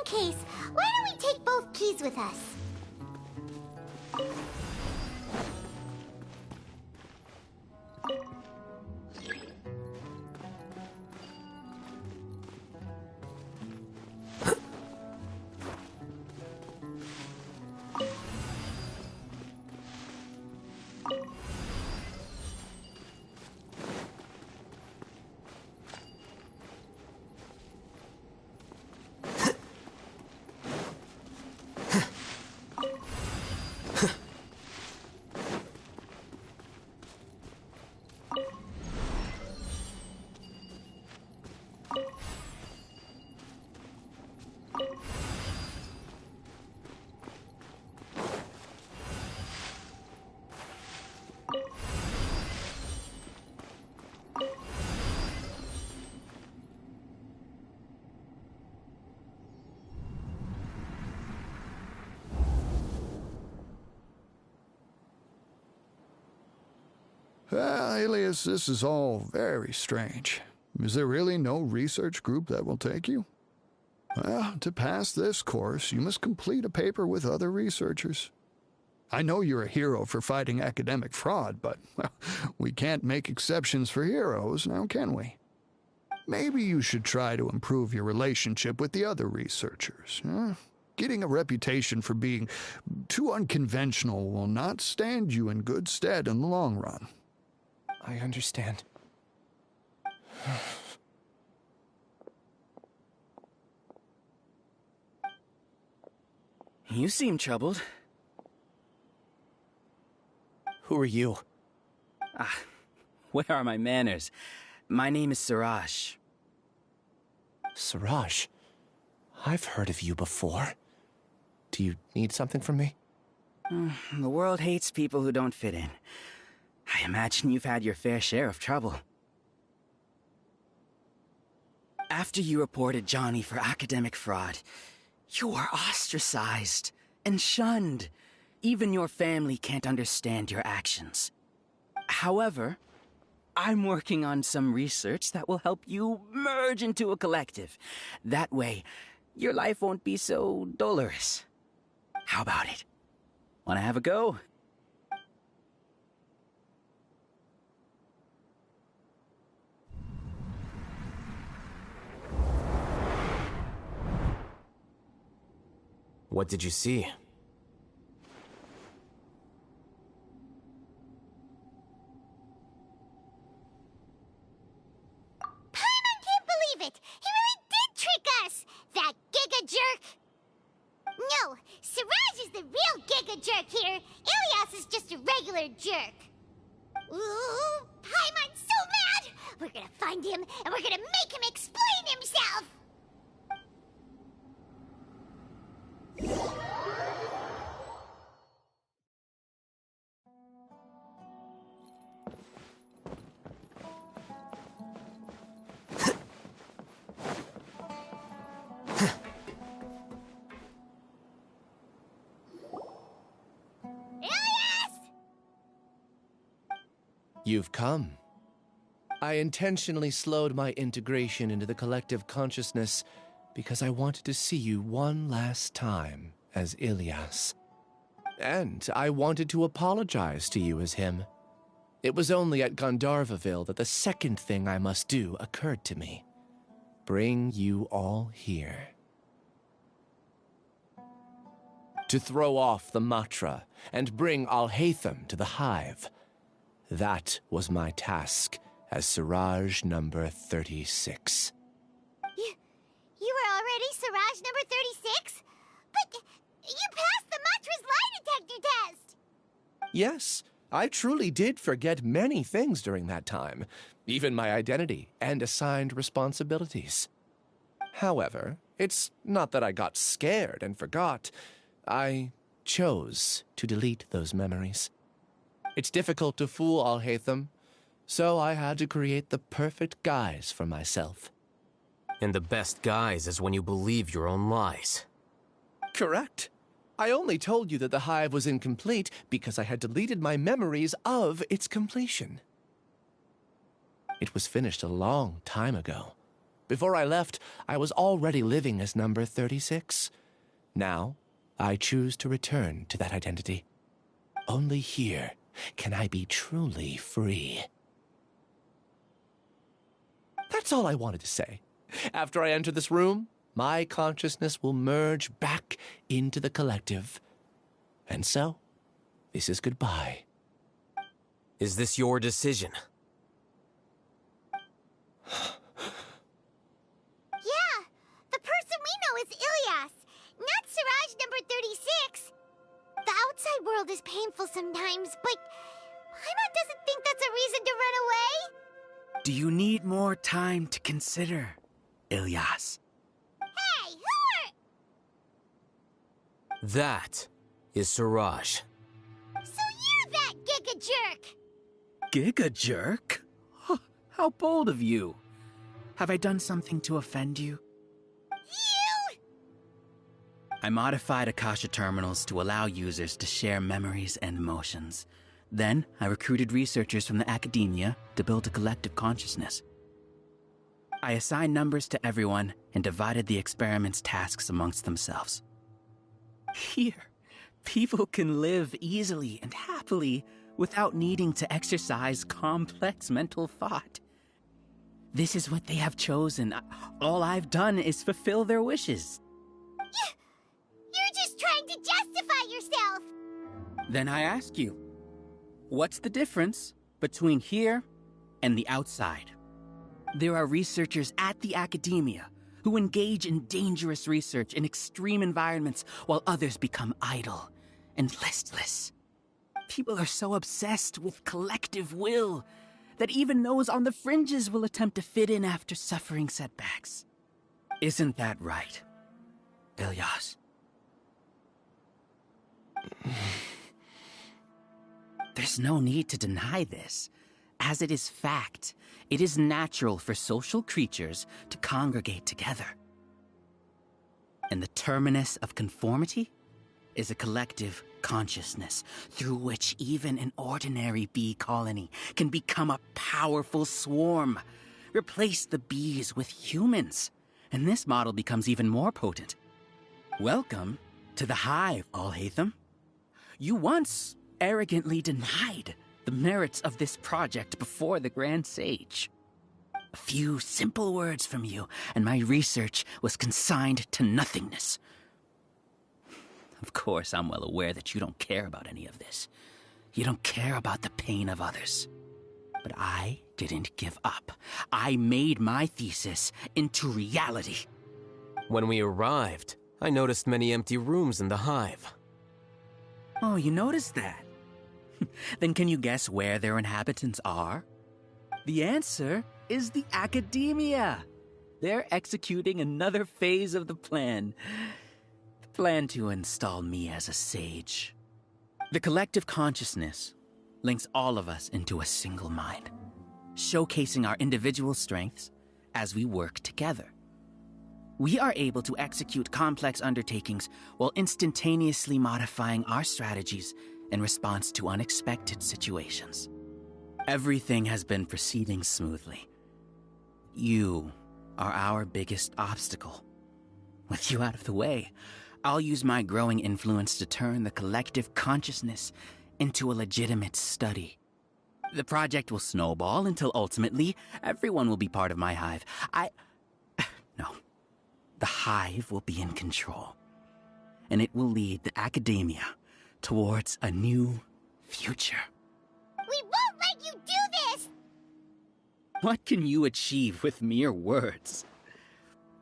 Case, why don't we take both keys with us? Alias, this is all very strange. Is there really no research group that will take you? Well, to pass this course, you must complete a paper with other researchers. I know you're a hero for fighting academic fraud, but well, we can't make exceptions for heroes, now can we? Maybe you should try to improve your relationship with the other researchers. Getting a reputation for being too unconventional will not stand you in good stead in the long run. I understand. You seem troubled. Who are you? Where are my manners? My name is Siraj. Siraj? I've heard of you before. Do you need something from me? The world hates people who don't fit in. I imagine you've had your fair share of trouble. After you reported Johnny for academic fraud, you were ostracized and shunned. Even your family can't understand your actions. However, I'm working on some research that will help you merge into a collective. That way, your life won't be so dolorous. How about it? Wanna have a go? What did you see? Paimon can't believe it! He really did trick us! That Giga Jerk! No, Siraj is the real Giga Jerk here. Ilias is just a regular jerk. Ooh, Paimon's so mad! We're gonna find him, and we're gonna make him explain himself! You've come. I intentionally slowed my integration into the collective consciousness because I wanted to see you one last time as Ilias. And I wanted to apologize to you as him. It was only at Gandharvaville that the second thing I must do occurred to me. Bring you all here. To throw off the Matra and bring Alhaitham to the hive. That was my task as Siraj number 36. You were already Siraj number 36? But you passed the Matra's lie detector test! Yes, I truly did forget many things during that time, even my identity and assigned responsibilities. However, it's not that I got scared and forgot. I chose to delete those memories. It's difficult to fool Alhaitham, so I had to create the perfect guise for myself. And the best guise is when you believe your own lies. Correct. I only told you that the hive was incomplete because I had deleted my memories of its completion. It was finished a long time ago. Before I left, I was already living as number 36. Now, I choose to return to that identity. Only here can I be truly free. That's all I wanted to say. After I enter this room, my consciousness will merge back into the collective. And so, this is goodbye. Is this your decision? Yeah, the person we know is Ilias, not Siraj number 36. The outside world is painful sometimes, but Paimon doesn't think that's a reason to run away. Do you need more time to consider, Ilias? Hey, who are... That is Siraj. So you're that Giga Jerk! Giga Jerk? How bold of you. Have I done something to offend you? You! I modified Akasha terminals to allow users to share memories and emotions. Then, I recruited researchers from the academia to build a collective consciousness. I assigned numbers to everyone and divided the experiment's tasks amongst themselves. Here, people can live easily and happily without needing to exercise complex mental thought. This is what they have chosen. All I've done is fulfill their wishes. You're just trying to justify yourself! Then I ask you, what's the difference between here and the outside? There are researchers at the academia who engage in dangerous research in extreme environments while others become idle and listless. People are so obsessed with collective will that even those on the fringes will attempt to fit in after suffering setbacks. Isn't that right, Ilyas? There's no need to deny this, as it is fact. It is natural for social creatures to congregate together. And the terminus of conformity is a collective consciousness through which even an ordinary bee colony can become a powerful swarm. Replace the bees with humans, and this model becomes even more potent. Welcome to the hive, Alhaitham. You once arrogantly denied the merits of this project before the Grand Sage. A few simple words from you, and my research was consigned to nothingness. Of course, I'm well aware that you don't care about any of this. You don't care about the pain of others. But I didn't give up. I made my thesis into reality. When we arrived, I noticed many empty rooms in the hive. Oh, you noticed that? Then can you guess where their inhabitants are? The answer is the academia. They're executing another phase of the plan. The plan to install me as a sage. The collective consciousness links all of us into a single mind, showcasing our individual strengths as we work together. We are able to execute complex undertakings while instantaneously modifying our strategies in response to unexpected situations. Everything has been proceeding smoothly. You are our biggest obstacle. With you out of the way, I'll use my growing influence to turn the collective consciousness into a legitimate study. The project will snowball until ultimately everyone will be part of my hive. No. The hive will be in control. And it will lead the academia towards a new future. We won't let you do this! What can you achieve with mere words?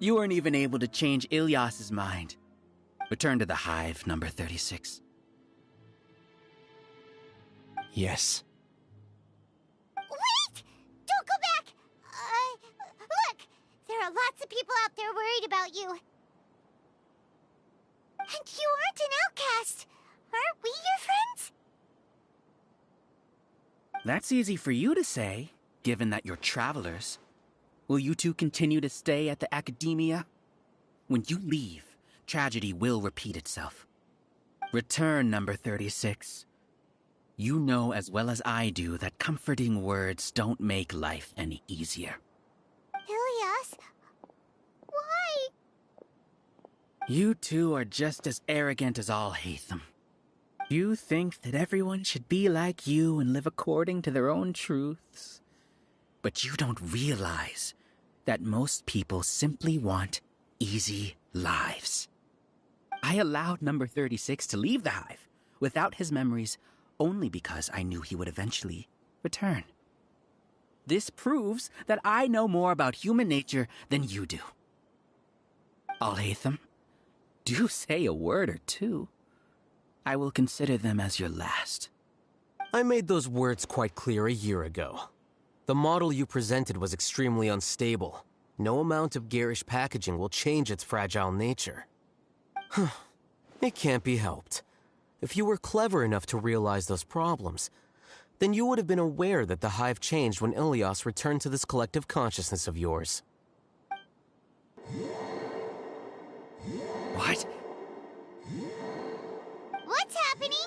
You weren't even able to change Ilyas's mind. Return to the hive, number 36. Yes. Wait! Don't go back! Look! There are lots of people out there worried about you. And you aren't an outcast. Aren't we your friends? That's easy for you to say, given that you're travelers. Will you two continue to stay at the academia? When you leave, tragedy will repeat itself. Return, number 36. You know as well as I do that comforting words don't make life any easier. Ilyas? Why? You two are just as arrogant as Alhaitham. You think that everyone should be like you and live according to their own truths. But you don't realize that most people simply want easy lives. I allowed number 36 to leave the hive without his memories only because I knew he would eventually return. This proves that I know more about human nature than you do. Alhaitham, do say a word or two. I will consider them as your last. I made those words quite clear a year ago. The model you presented was extremely unstable. No amount of garish packaging will change its fragile nature. It can't be helped. If you were clever enough to realize those problems, then you would have been aware that the hive changed when Ilyas returned to this collective consciousness of yours. What? What's happening?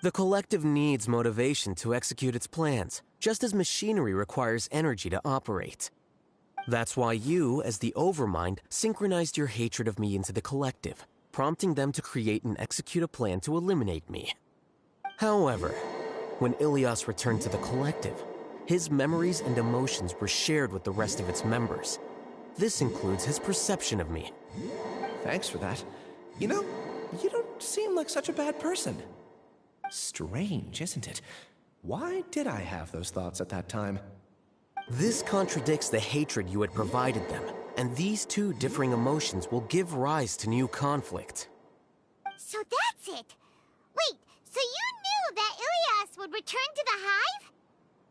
The collective needs motivation to execute its plans, just as machinery requires energy to operate. That's why you, as the Overmind, synchronized your hatred of me into the collective, prompting them to create and execute a plan to eliminate me. However, when Ilias returned to the collective, his memories and emotions were shared with the rest of its members. This includes his perception of me. Thanks for that. You know, you don't seem like such a bad person. Strange, isn't it? Why did I have those thoughts at that time? This contradicts the hatred you had provided them, and these two differing emotions will give rise to new conflict. So that's it. Wait, so you knew that Ilias would return to the hive?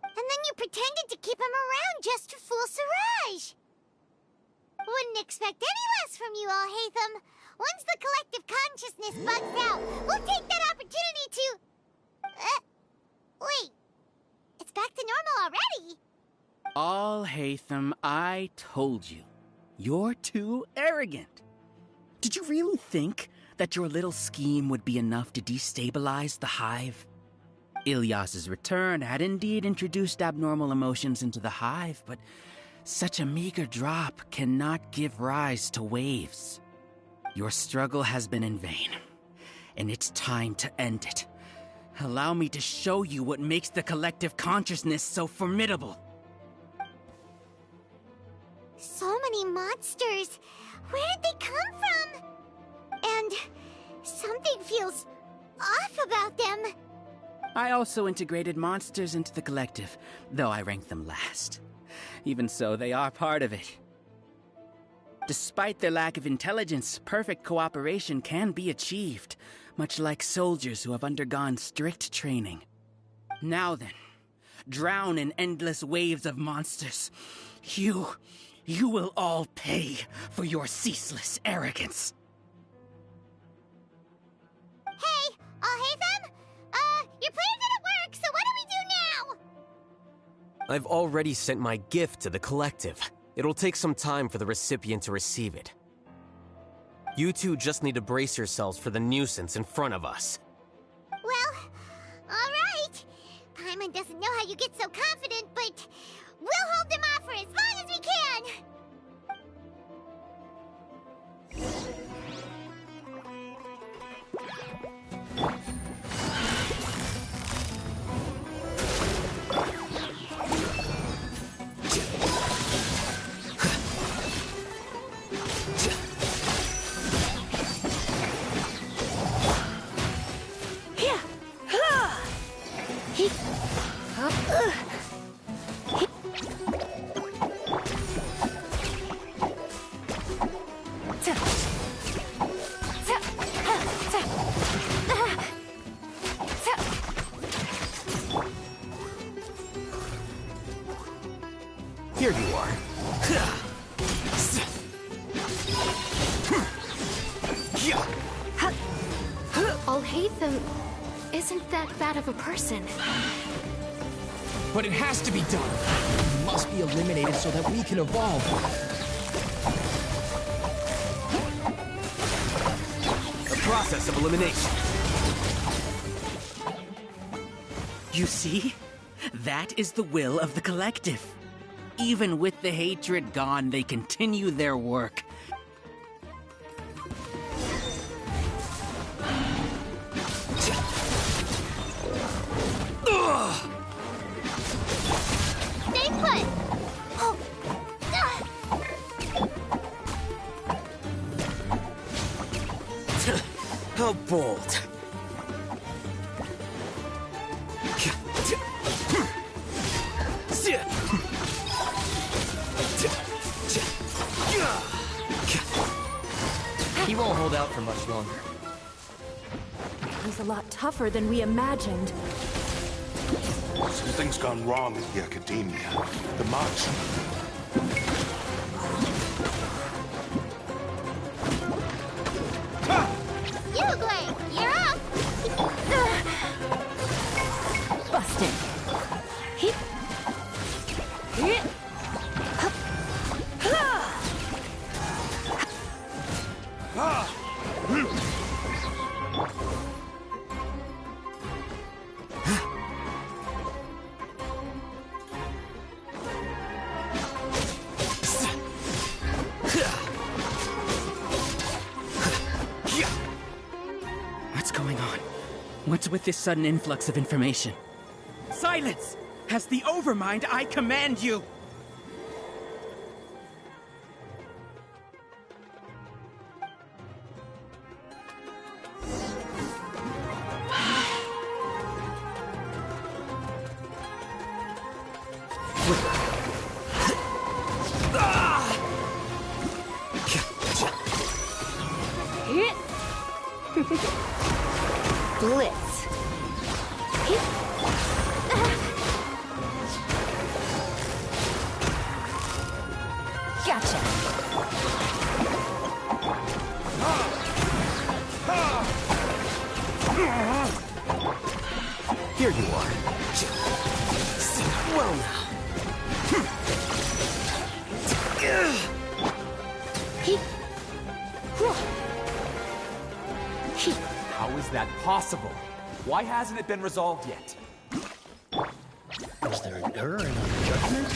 And then you pretended to keep him around just to fool Siraj. Wouldn't expect any less from you, Alhaitham. Once the collective consciousness bugs out, we'll take that opportunity to... wait. It's back to normal already. Alhaitham, I told you. You're too arrogant. Did you really think that your little scheme would be enough to destabilize the hive? Ilias's return had indeed introduced abnormal emotions into the hive, but such a meager drop cannot give rise to waves. Your struggle has been in vain, and it's time to end it. Allow me to show you what makes the collective consciousness so formidable. So many monsters. Where did they come from? And something feels off about them. I also integrated monsters into the collective, though I ranked them last. Even so, they are part of it. Despite their lack of intelligence, perfect cooperation can be achieved, much like soldiers who have undergone strict training. Now then, drown in endless waves of monsters. You will all pay for your ceaseless arrogance. Hey, Alhaitham? Your plan didn't work, so what do we do now? I've already sent my gift to the collective. It'll take some time for the recipient to receive it. You two just need to brace yourselves for the nuisance in front of us. Well, alright. Paimon doesn't know how you get so confident, but we'll hold them off for as long as we can. Here you are. Alhaitham isn't that bad of a person. But it has to be done. He must be eliminated so that we can evolve. The process of elimination. You see? That is the will of the collective. Even with the hatred gone, they continue their work. Stay put! Oh. How bold. He won't hold out for much longer. He's a lot tougher than we imagined. Something's gone wrong at the Academia. The march. Uglay, you're up! Busted. with this sudden influx of information? Silence! As the Overmind, I command you! Blitz. Gotcha. Here you are. Well now. How is that possible? Why hasn't it been resolved yet? Was there an error in our judgment?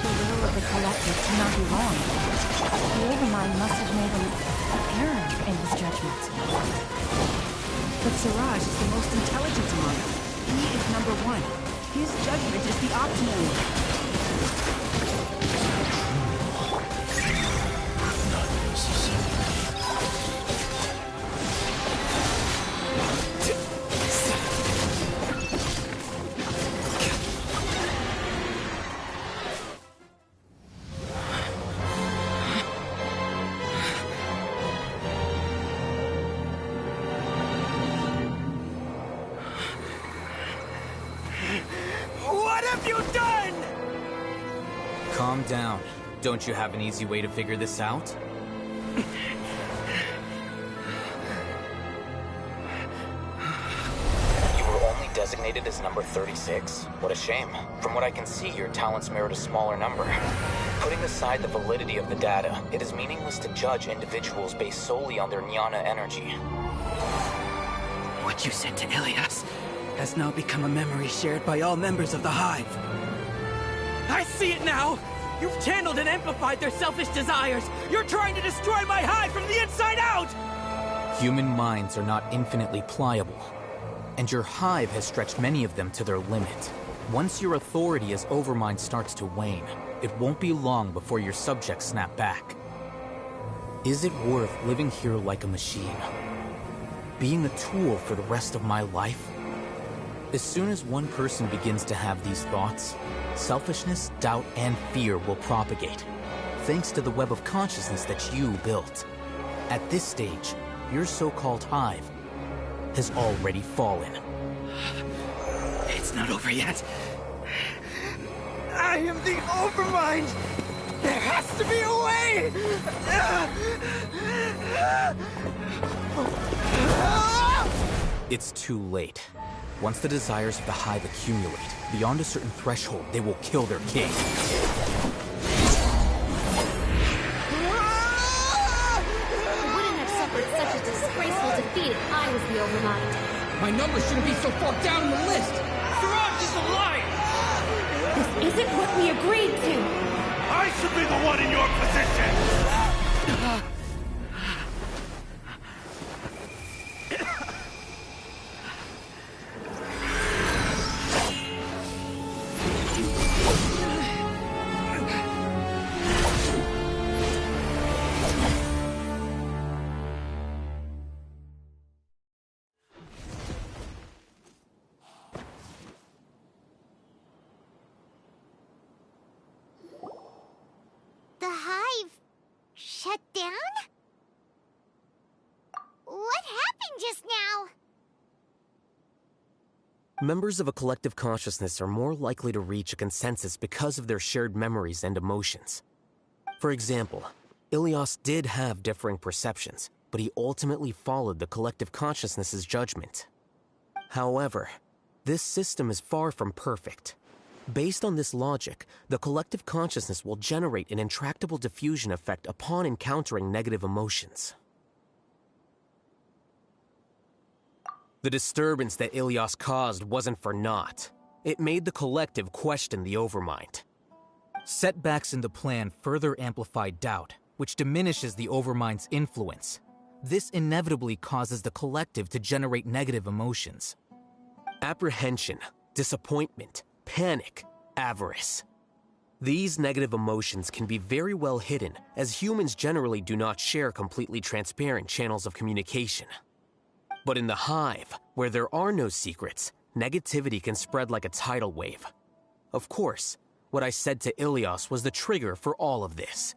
The will of the collective cannot be wrong. The Overmind must have made an error in his judgment. But Siraj is the most intelligent among us. He is number one. His judgment is the optimal one. Not necessary. What have you done? Calm down. Don't you have an easy way to figure this out? You were only designated as number 36? What a shame. From what I can see, your talents merit a smaller number. Putting aside the validity of the data, it is meaningless to judge individuals based solely on their jnana energy. What you said to Ilias has now become a memory shared by all members of the Hive. I see it now! You've channeled and amplified their selfish desires! You're trying to destroy my Hive from the inside out! Human minds are not infinitely pliable, and your Hive has stretched many of them to their limit. Once your authority as Overmind starts to wane, it won't be long before your subjects snap back. Is it worth living here like a machine? Being a tool for the rest of my life? As soon as one person begins to have these thoughts, selfishness, doubt, and fear will propagate, thanks to the web of consciousness that you built. At this stage, your so-called Hive has already fallen. It's not over yet. I am the Overmind! There has to be a way! It's too late. Once the desires of the Hive accumulate, beyond a certain threshold, they will kill their king. I wouldn't have suffered such a disgraceful defeat if I was the Overmind. My number shouldn't be so far down the list. Siraj is a liar. This isn't what we agreed to. I should be the one in your position! The Hive shut down? What happened just now? Members of a collective consciousness are more likely to reach a consensus because of their shared memories and emotions. For example, Ilias did have differing perceptions, but he ultimately followed the collective consciousness's judgment. However, this system is far from perfect. Based on this logic, the collective consciousness will generate an intractable diffusion effect upon encountering negative emotions. The disturbance that Ilias caused wasn't for naught. It made the collective question the Overmind. Setbacks in the plan further amplify doubt, which diminishes the Overmind's influence. This inevitably causes the collective to generate negative emotions. Apprehension, disappointment, panic, avarice. These negative emotions can be very well hidden, as humans generally do not share completely transparent channels of communication. But in the hive, where there are no secrets, negativity can spread like a tidal wave. Of course, what I said to Ilias was the trigger for all of this.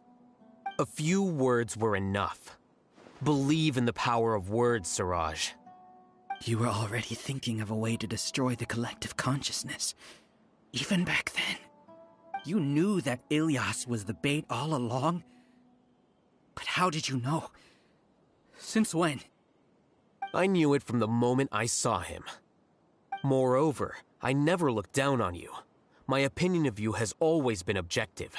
A few words were enough. Believe in the power of words, Siraj. You were already thinking of a way to destroy the collective consciousness. Even back then. You knew that Ilias was the bait all along? But how did you know? Since when? I knew it from the moment I saw him. Moreover, I never looked down on you. My opinion of you has always been objective.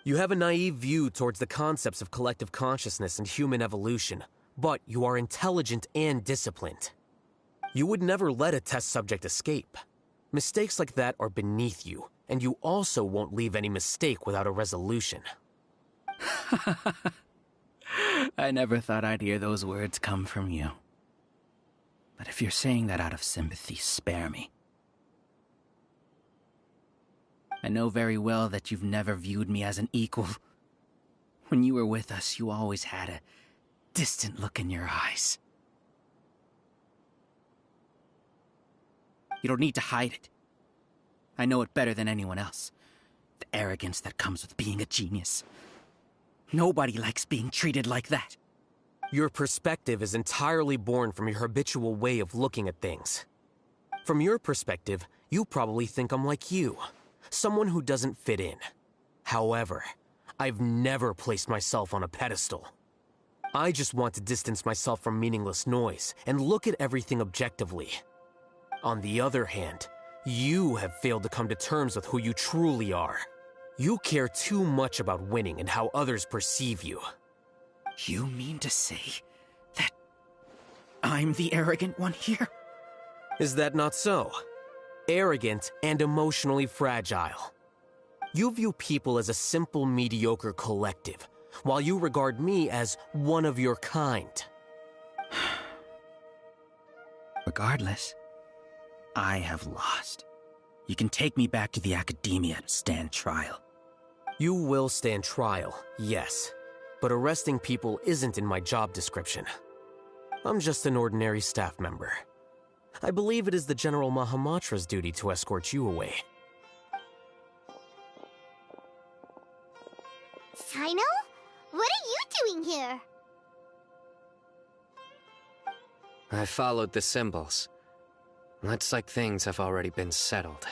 You have a naive view towards the concepts of collective consciousness and human evolution, but you are intelligent and disciplined. You would never let a test subject escape. Mistakes like that are beneath you, and you also won't leave any mistake without a resolution. I never thought I'd hear those words come from you. But if you're saying that out of sympathy, spare me. I know very well that you've never viewed me as an equal. When you were with us, you always had a distant look in your eyes. You don't need to hide it. I know it better than anyone else. The arrogance that comes with being a genius. Nobody likes being treated like that. Your perspective is entirely born from your habitual way of looking at things. From your perspective, you probably think I'm like you, someone who doesn't fit in. However, I've never placed myself on a pedestal. I just want to distance myself from meaningless noise and look at everything objectively. On the other hand, you have failed to come to terms with who you truly are. You care too much about winning and how others perceive you. You mean to say that I'm the arrogant one here? Is that not so? Arrogant and emotionally fragile. You view people as a simple, mediocre collective, while you regard me as one of your kind. Regardless, I have lost. You can take me back to the academia and stand trial. You will stand trial, yes. But arresting people isn't in my job description. I'm just an ordinary staff member. I believe it is the General Mahamatra's duty to escort you away. Sino? What are you doing here? I followed the symbols. Looks like things have already been settled.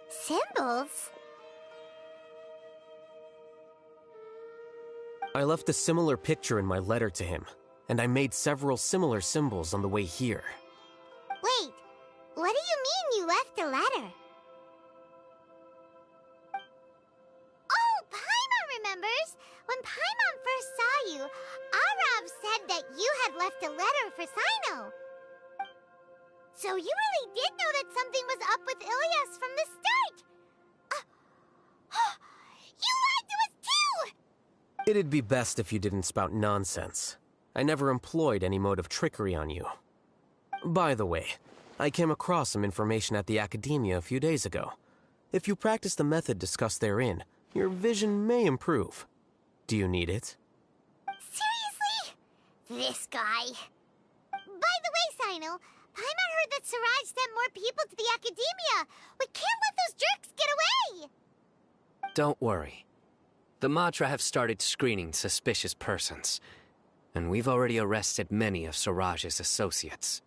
Symbols? I left a similar picture in my letter to him, and I made several similar symbols on the way here. Wait, what do you mean you left a letter? Oh, Paimon remembers! When Paimon first saw you, Arav said that you had left a letter for Sino. So you really did know that something was up with Ilias from the start! You lied to us too! It'd be best if you didn't spout nonsense. I never employed any mode of trickery on you. By the way, I came across some information at the Academia a few days ago. If you practice the method discussed therein, your vision may improve. Do you need it? Seriously? This guy. By the way, Sino, Paimon heard that Siraj sent more people to the Academia. We can't let those jerks get away! Don't worry. The Matra have started screening suspicious persons, and we've already arrested many of Siraj's associates.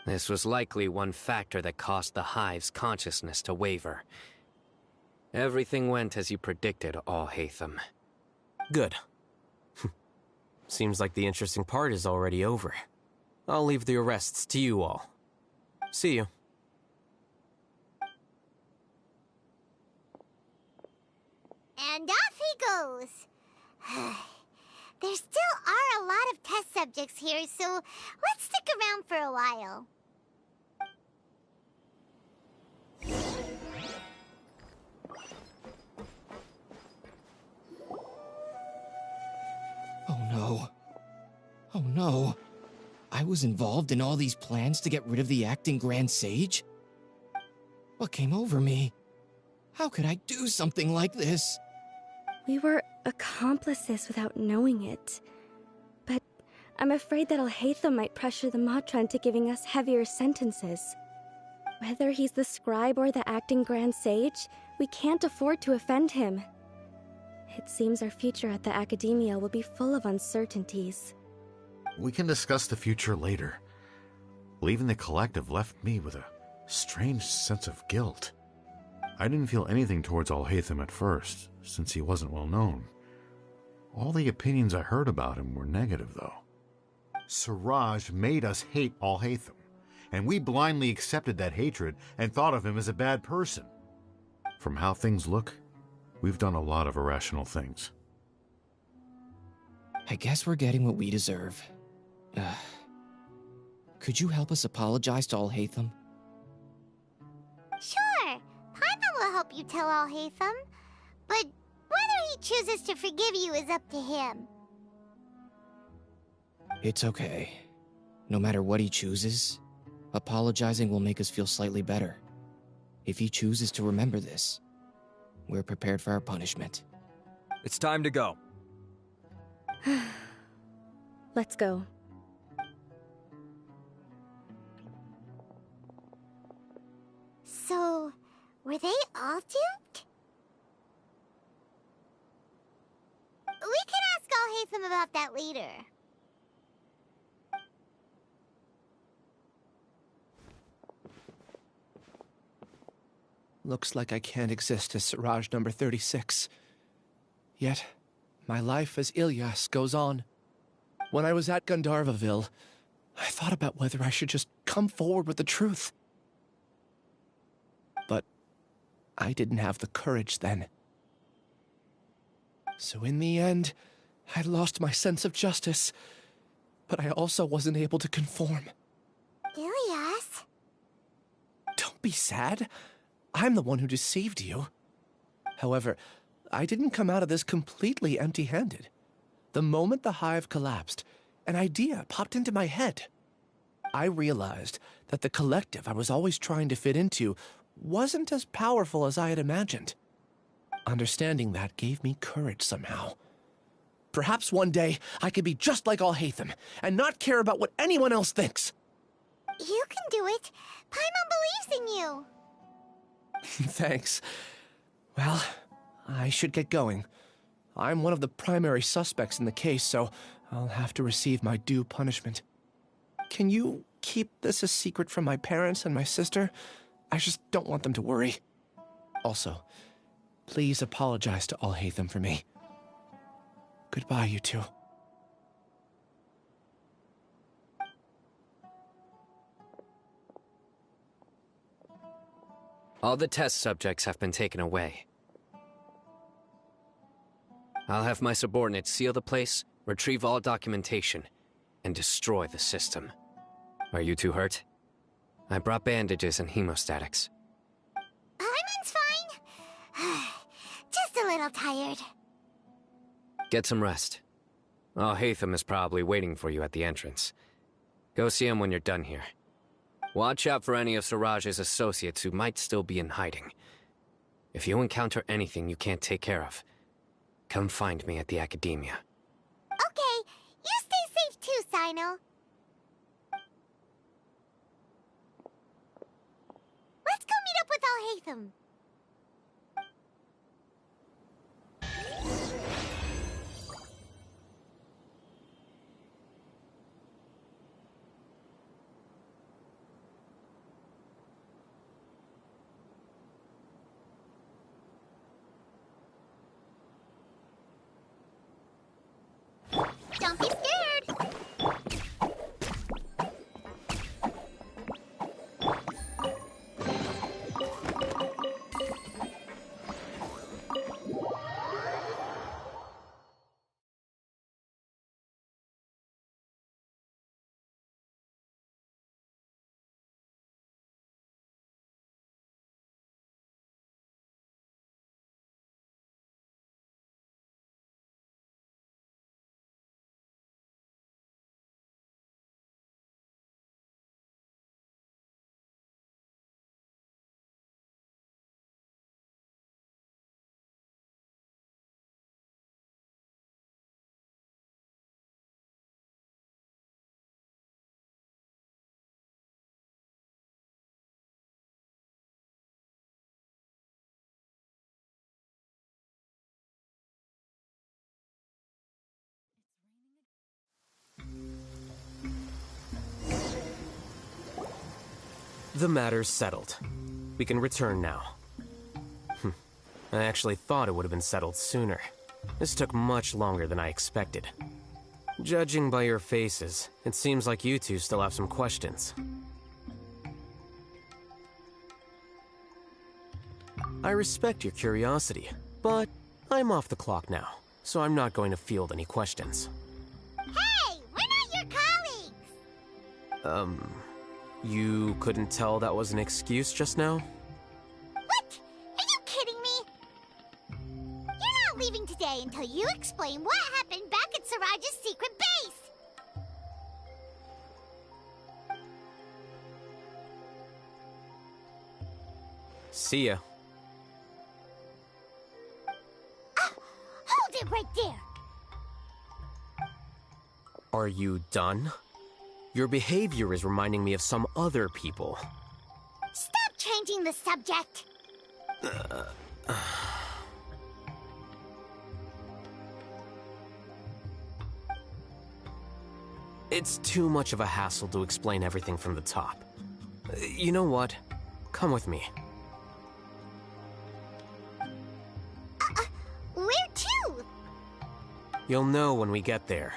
This was likely one factor that caused the Hive's consciousness to waver. Everything went as you predicted, Alhaitham. Good. Seems like the interesting part is already over. I'll leave the arrests to you all. See you. And off he goes. There still are a lot of test subjects here, so let's stick around for a while. Oh no. Oh no. I was involved in all these plans to get rid of the acting Grand Sage? What came over me? How could I do something like this? We were accomplices without knowing it. But I'm afraid that Alhaitham might pressure the Matra into giving us heavier sentences. Whether he's the scribe or the acting Grand Sage, we can't afford to offend him. It seems our future at the Academia will be full of uncertainties. We can discuss the future later. Leaving the collective left me with a strange sense of guilt. I didn't feel anything towards Alhaitham at first, since he wasn't well known. All the opinions I heard about him were negative, though. Siraj made us hate Alhaitham, and we blindly accepted that hatred and thought of him as a bad person. From how things look, we've done a lot of irrational things. I guess we're getting what we deserve. Could you help us apologize to Alhaitham? Sure, Paimon will help you tell Alhaitham, but whether he chooses to forgive you is up to him. It's okay. No matter what he chooses, apologizing will make us feel slightly better. If he chooses to remember this, we're prepared for our punishment. It's time to go. Let's go. So, were they all duped? We can ask Alhaitham about that later. Looks like I can't exist as Siraj number 36. Yet, my life as Ilyas goes on. When I was at Gandharvaville, I thought about whether I should just come forward with the truth. But I didn't have the courage then. So in the end, I lost my sense of justice, but I also wasn't able to conform. Ilyas? Don't be sad. I'm the one who deceived you. However, I didn't come out of this completely empty-handed. The moment the hive collapsed, an idea popped into my head. I realized that the collective I was always trying to fit into wasn't as powerful as I had imagined. Understanding that gave me courage somehow. Perhaps one day I could be just like Alhaitham and not care about what anyone else thinks. You can do it. Paimon believes in you. Thanks. Well, I should get going. I'm one of the primary suspects in the case, so I'll have to receive my due punishment. Can you keep this a secret from my parents and my sister? I just don't want them to worry. Also, please apologize to Alhaitham for me. Goodbye, you two. All the test subjects have been taken away. I'll have my subordinates seal the place, retrieve all documentation, and destroy the system. Are you two hurt? I brought bandages and hemostatics. Paimon's fine. Just a little tired. Get some rest. Alhaitham is probably waiting for you at the entrance. Go see him when you're done here. Watch out for any of Siraj's associates who might still be in hiding. If you encounter anything you can't take care of, come find me at the Academia. Okay, you stay safe too, Sino. Let's go meet up with Alhaitham. Don't be scared! The matter's settled. We can return now. I actually thought it would have been settled sooner. This took much longer than I expected. Judging by your faces, it seems like you two still have some questions. I respect your curiosity, but I'm off the clock now, so I'm not going to field any questions. Hey, we're not your colleagues! You couldn't tell that was an excuse just now? What? Are you kidding me? You're not leaving today until you explain what happened back at Siraj's secret base! See ya. Hold it right there! Are you done? Your behavior is reminding me of some other people. Stop changing the subject! It's too much of a hassle to explain everything from the top. You know what? Come with me. Where to? You'll know when we get there.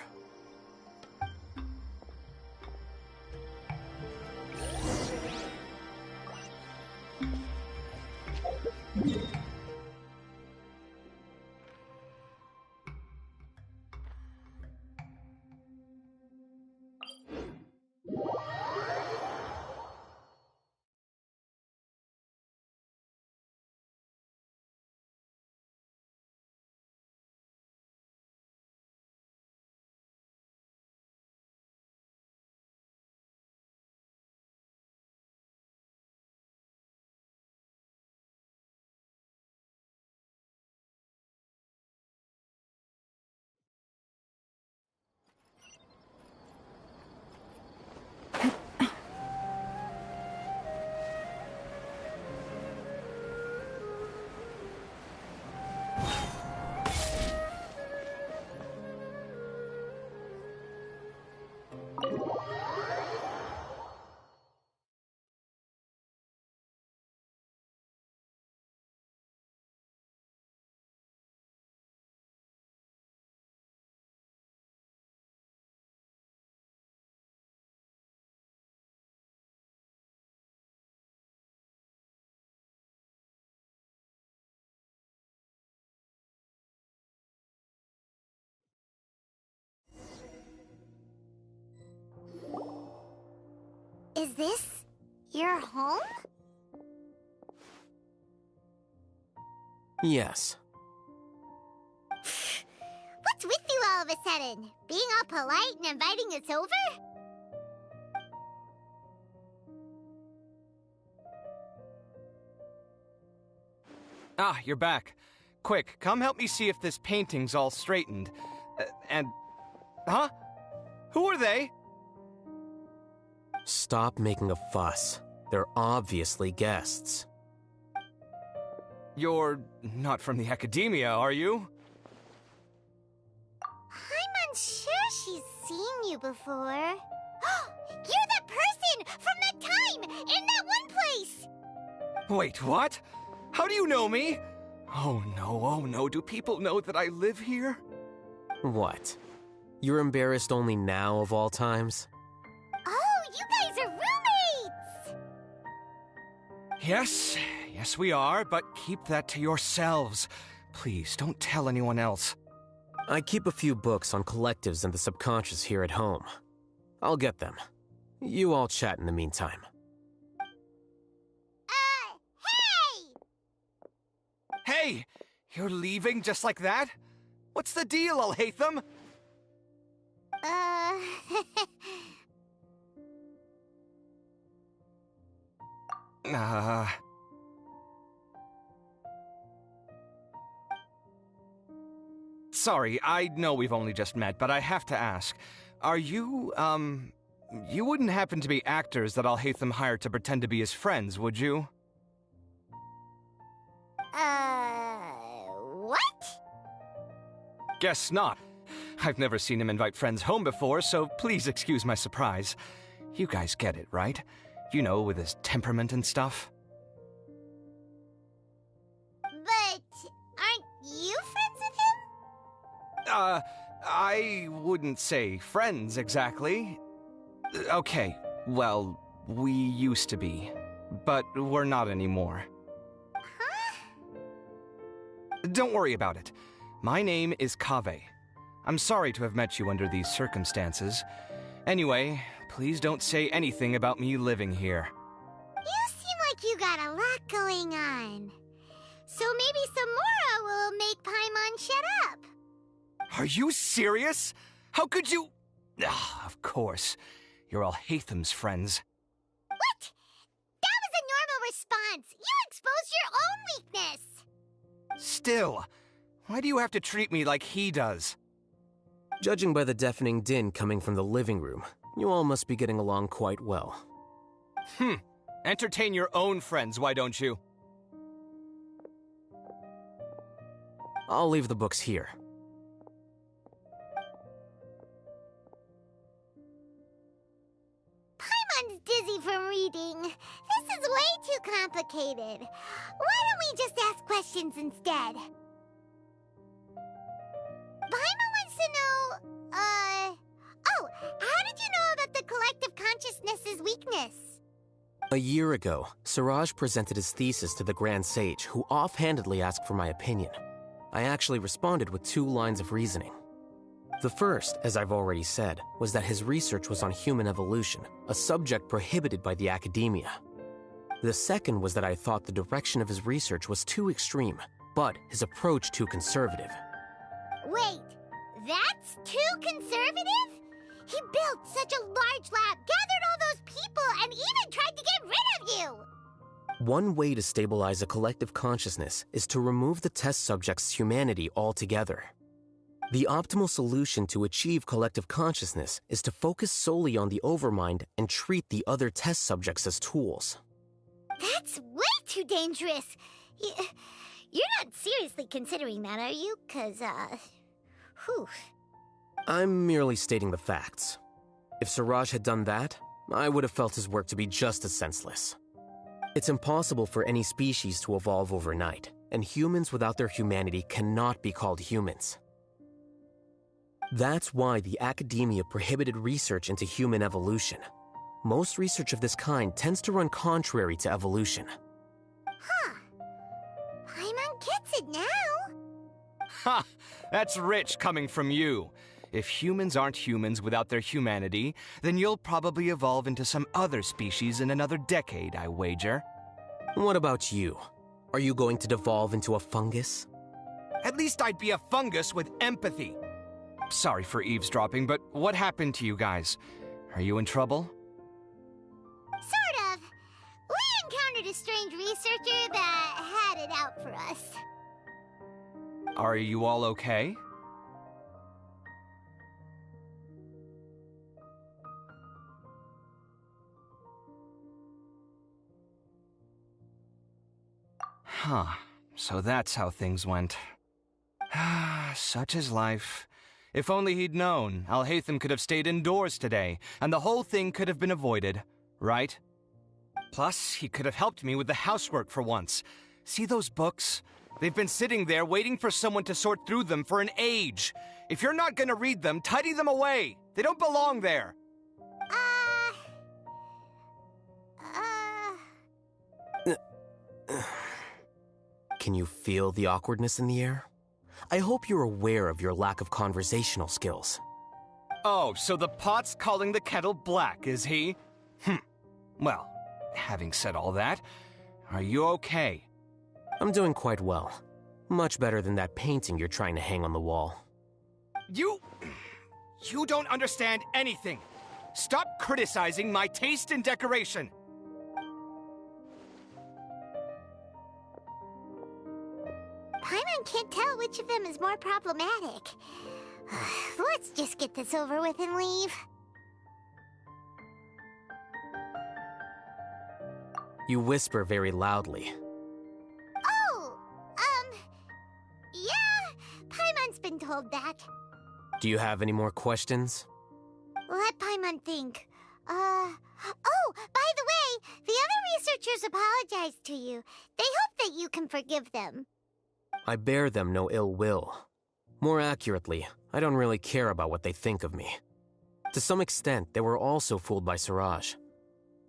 Is this your home? Yes. What's with you all of a sudden? Being all polite and inviting us over? Ah, you're back. Quick, come help me see if this painting's all straightened. Huh? Who are they? Stop making a fuss. They're obviously guests. You're not from the Academia, are you? I'm unsure she's seen you before. You're that person from that time in that one place! Wait, what? How do you know me? Oh no, do people know that I live here? What? You're embarrassed only now of all times? Oh, you guys are roommates! Yes we are, but keep that to yourselves. Please, don't tell anyone else. I keep a few books on collectives and the subconscious here at home. I'll get them. You all chat in the meantime. Hey! You're leaving just like that? What's the deal, Alhaitham? Sorry, I know we've only just met, but I have to ask. Are you, you wouldn't happen to be actors that Alhaitham hired to pretend to be his friends, would you? What? Guess not. I've never seen him invite friends home before, so please excuse my surprise. You guys get it, right? You know, with his temperament and stuff. But aren't you friends with him? I wouldn't say friends exactly. Okay, well, we used to be, but we're not anymore. Huh? Don't worry about it. My name is Kaveh. I'm sorry to have met you under these circumstances. Anyway, please don't say anything about me living here. You seem like you got a lot going on. So maybe Samora will make Paimon shut up. Are you serious? How could you... Of course. You're Alhaitham's friends. What? That was a normal response. You exposed your own weakness. Still, why do you have to treat me like he does? Judging by the deafening din coming from the living room, you all must be getting along quite well. Entertain your own friends, why don't you? I'll leave the books here. Paimon's dizzy from reading. This is way too complicated. Why don't we just ask questions instead? Paimon wants to know, oh, how did you know about the collective consciousness's weakness? A year ago, Siraj presented his thesis to the Grand Sage, who offhandedly asked for my opinion. I actually responded with 2 lines of reasoning. The first, as I've already said, was that his research was on human evolution, a subject prohibited by the academia. The second was that I thought the direction of his research was too extreme, but his approach too conservative. Wait, that's too conservative? He built such a large lab, gathered all those people, and even tried to get rid of you! One way to stabilize a collective consciousness is to remove the test subject's humanity altogether. The optimal solution to achieve collective consciousness is to focus solely on the overmind and treat the other test subjects as tools. That's way too dangerous. You're not seriously considering that, are you? 'Cause, whew. I'm merely stating the facts. If Siraj had done that, I would have felt his work to be just as senseless. It's impossible for any species to evolve overnight, and humans without their humanity cannot be called humans. That's why the academia prohibited research into human evolution. Most research of this kind tends to run contrary to evolution. Huh. Paimon gets it now. Ha! That's rich coming from you. If humans aren't humans without their humanity, then you'll probably evolve into some other species in another decade, I wager. What about you? Are you going to devolve into a fungus? At least I'd be a fungus with empathy. Sorry for eavesdropping, but what happened to you guys? Are you in trouble? Sort of. We encountered a strange researcher that had it out for us. Are you all okay? Huh. So that's how things went. Such is life. If only he'd known, Alhaitham could have stayed indoors today, and the whole thing could have been avoided, right? Plus, he could have helped me with the housework for once. See those books? They've been sitting there waiting for someone to sort through them for an age. If you're not gonna read them, tidy them away. They don't belong there. Can you feel the awkwardness in the air? I hope you're aware of your lack of conversational skills. Oh, so the pot's calling the kettle black, is he? Well, having said all that, are you okay? I'm doing quite well. Much better than that painting you're trying to hang on the wall. You don't understand anything. Stop criticizing my taste in decoration. Paimon can't tell which of them is more problematic. Let's just get this over with and leave. You whisper very loudly. Oh, yeah, Paimon's been told that. Do you have any more questions? Let Paimon think. Oh, by the way, the other researchers apologized to you. They hope that you can forgive them. I bear them no ill will. More accurately, I don't really care about what they think of me. To some extent, they were also fooled by Siraj.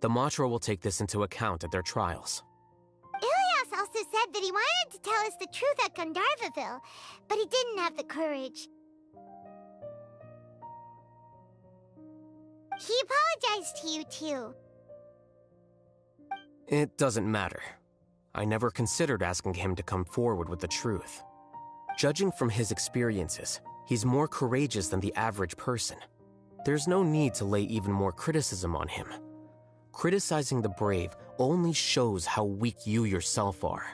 The Matra will take this into account at their trials. Ilias also said that he wanted to tell us the truth at Gandharvaville, but he didn't have the courage. He apologized to you, too. It doesn't matter. I never considered asking him to come forward with the truth. Judging from his experiences, he's more courageous than the average person. There's no need to lay even more criticism on him. Criticizing the brave only shows how weak you yourself are.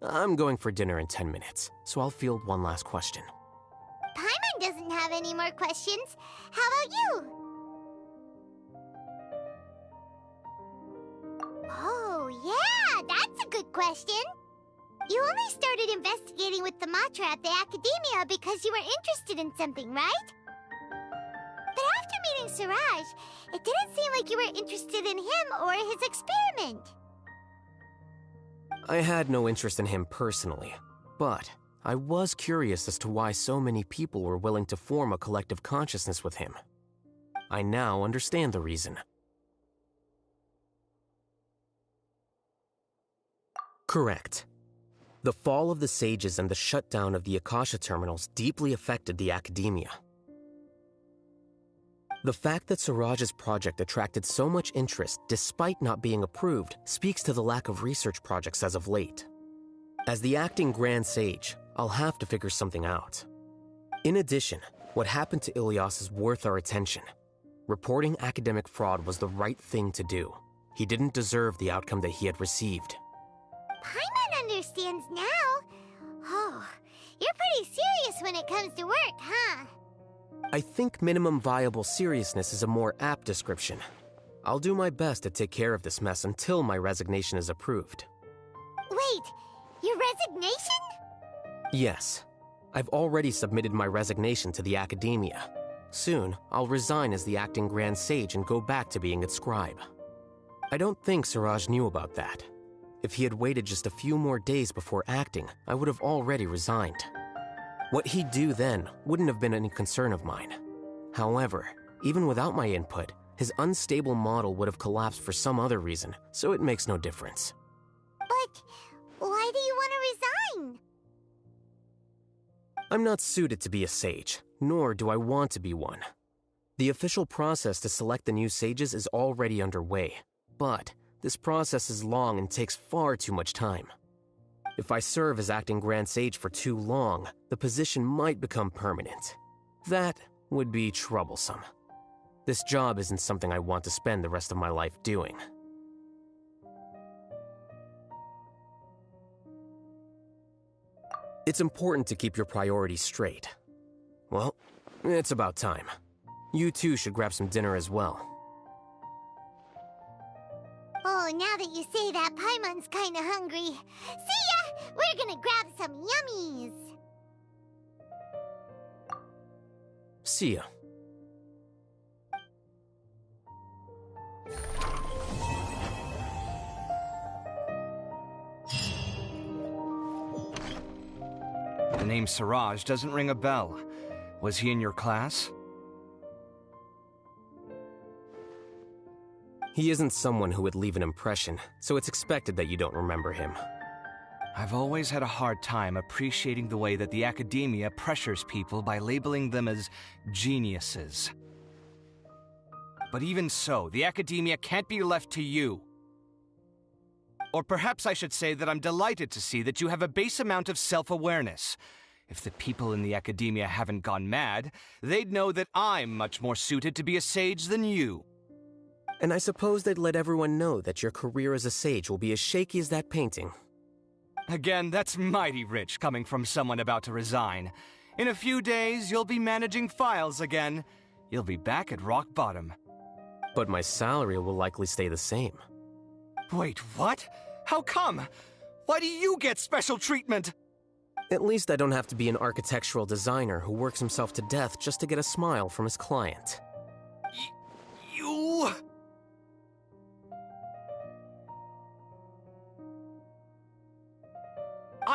I'm going for dinner in 10 minutes, so I'll field one last question. Paimon doesn't have any more questions. How about you? Oh, yeah, that's a good question. You only started investigating with the Matra at the Academia because you were interested in something, right? But after meeting Siraj, it didn't seem like you were interested in him or his experiment. I had no interest in him personally, but I was curious as to why so many people were willing to form a collective consciousness with him. I now understand the reason. Correct. The fall of the sages and the shutdown of the Akasha terminals deeply affected the Academia. The fact that Siraj's project attracted so much interest despite not being approved speaks to the lack of research projects as of late. As the acting Grand Sage, I'll have to figure something out. In addition, what happened to Ilias is worth our attention. Reporting academic fraud was the right thing to do. He didn't deserve the outcome that he had received. Paimon understands now. Oh, you're pretty serious when it comes to work, huh? I think minimum viable seriousness is a more apt description. I'll do my best to take care of this mess until my resignation is approved. Wait, your resignation? Yes. I've already submitted my resignation to the Academia. Soon, I'll resign as the acting Grand Sage and go back to being its scribe. I don't think Siraj knew about that. If he had waited just a few more days before acting, I would have already resigned. What he'd do then wouldn't have been any concern of mine. However, even without my input, his unstable model would have collapsed for some other reason, so it makes no difference. But why do you want to resign? I'm not suited to be a sage, nor do I want to be one. The official process to select the new sages is already underway, but this process is long and takes far too much time. If I serve as acting Grand Sage for too long, the position might become permanent. That would be troublesome. This job isn't something I want to spend the rest of my life doing. It's important to keep your priorities straight. Well, it's about time. You too should grab some dinner as well. Oh, now that you say that, Paimon's kinda hungry. See ya! We're gonna grab some yummies! See ya. The name Siraj doesn't ring a bell. Was he in your class? He isn't someone who would leave an impression, so it's expected that you don't remember him. I've always had a hard time appreciating the way that the Academia pressures people by labeling them as geniuses. But even so, the Academia can't be left to you. Or perhaps I should say that I'm delighted to see that you have a base amount of self-awareness. If the people in the Academia haven't gone mad, they'd know that I'm much more suited to be a sage than you. And I suppose they'd let everyone know that your career as a sage will be as shaky as that painting. Again, that's mighty rich coming from someone about to resign. In a few days, you'll be managing files again. You'll be back at rock bottom. But my salary will likely stay the same. Wait, what? How come? Why do you get special treatment? At least I don't have to be an architectural designer who works himself to death just to get a smile from his client. You...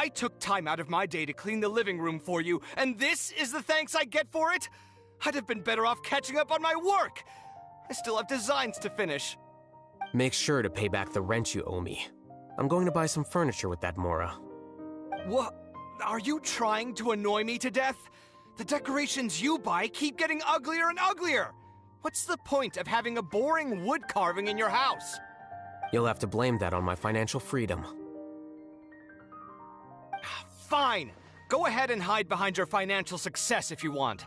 I took time out of my day to clean the living room for you, and this is the thanks I get for it? I'd have been better off catching up on my work. I still have designs to finish. Make sure to pay back the rent you owe me. I'm going to buy some furniture with that Mora. What? Are you trying to annoy me to death? The decorations you buy keep getting uglier and uglier. What's the point of having a boring wood carving in your house? You'll have to blame that on my financial freedom. Fine. Go ahead and hide behind your financial success if you want.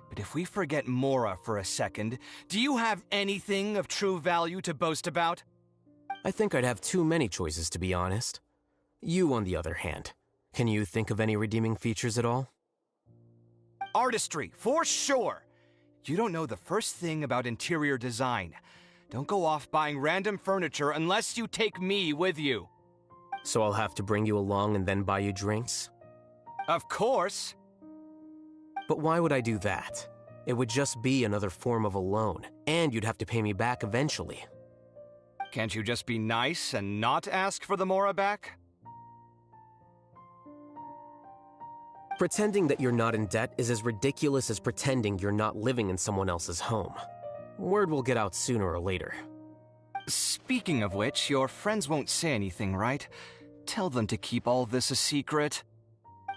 But if we forget Mora for a second, do you have anything of true value to boast about? I think I'd have too many choices, to be honest. You, on the other hand, can you think of any redeeming features at all? Artistry, for sure. You don't know the first thing about interior design. Don't go off buying random furniture unless you take me with you. So I'll have to bring you along and then buy you drinks? Of course. But why would I do that? It would just be another form of a loan, and you'd have to pay me back eventually. Can't you just be nice and not ask for the Mora back? Pretending that you're not in debt is as ridiculous as pretending you're not living in someone else's home. Word will get out sooner or later. Speaking of which, your friends won't say anything, right? Tell them to keep all this a secret.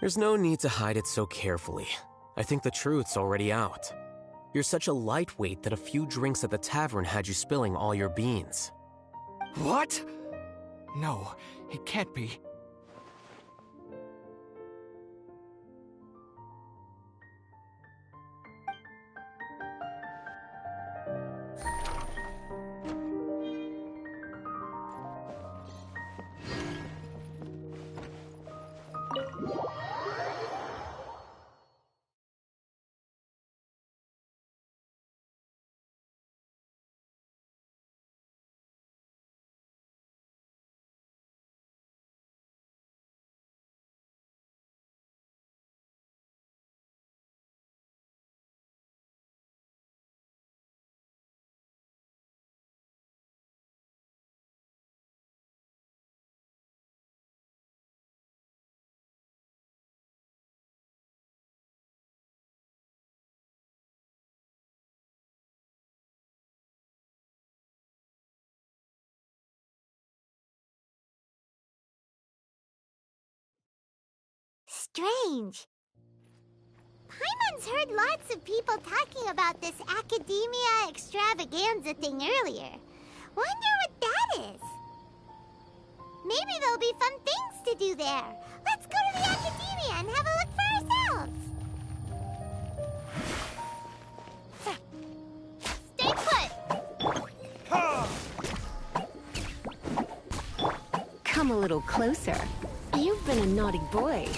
There's no need to hide it so carefully. I think the truth's already out. You're such a lightweight that a few drinks at the tavern had you spilling all your beans. What? No, it can't be. Strange. Paimon's heard lots of people talking about this academia extravaganza thing earlier. Wonder what that is. Maybe there'll be fun things to do there. Let's go to the academia and have a look for ourselves. Stay put! Come a little closer. You've been a naughty boy.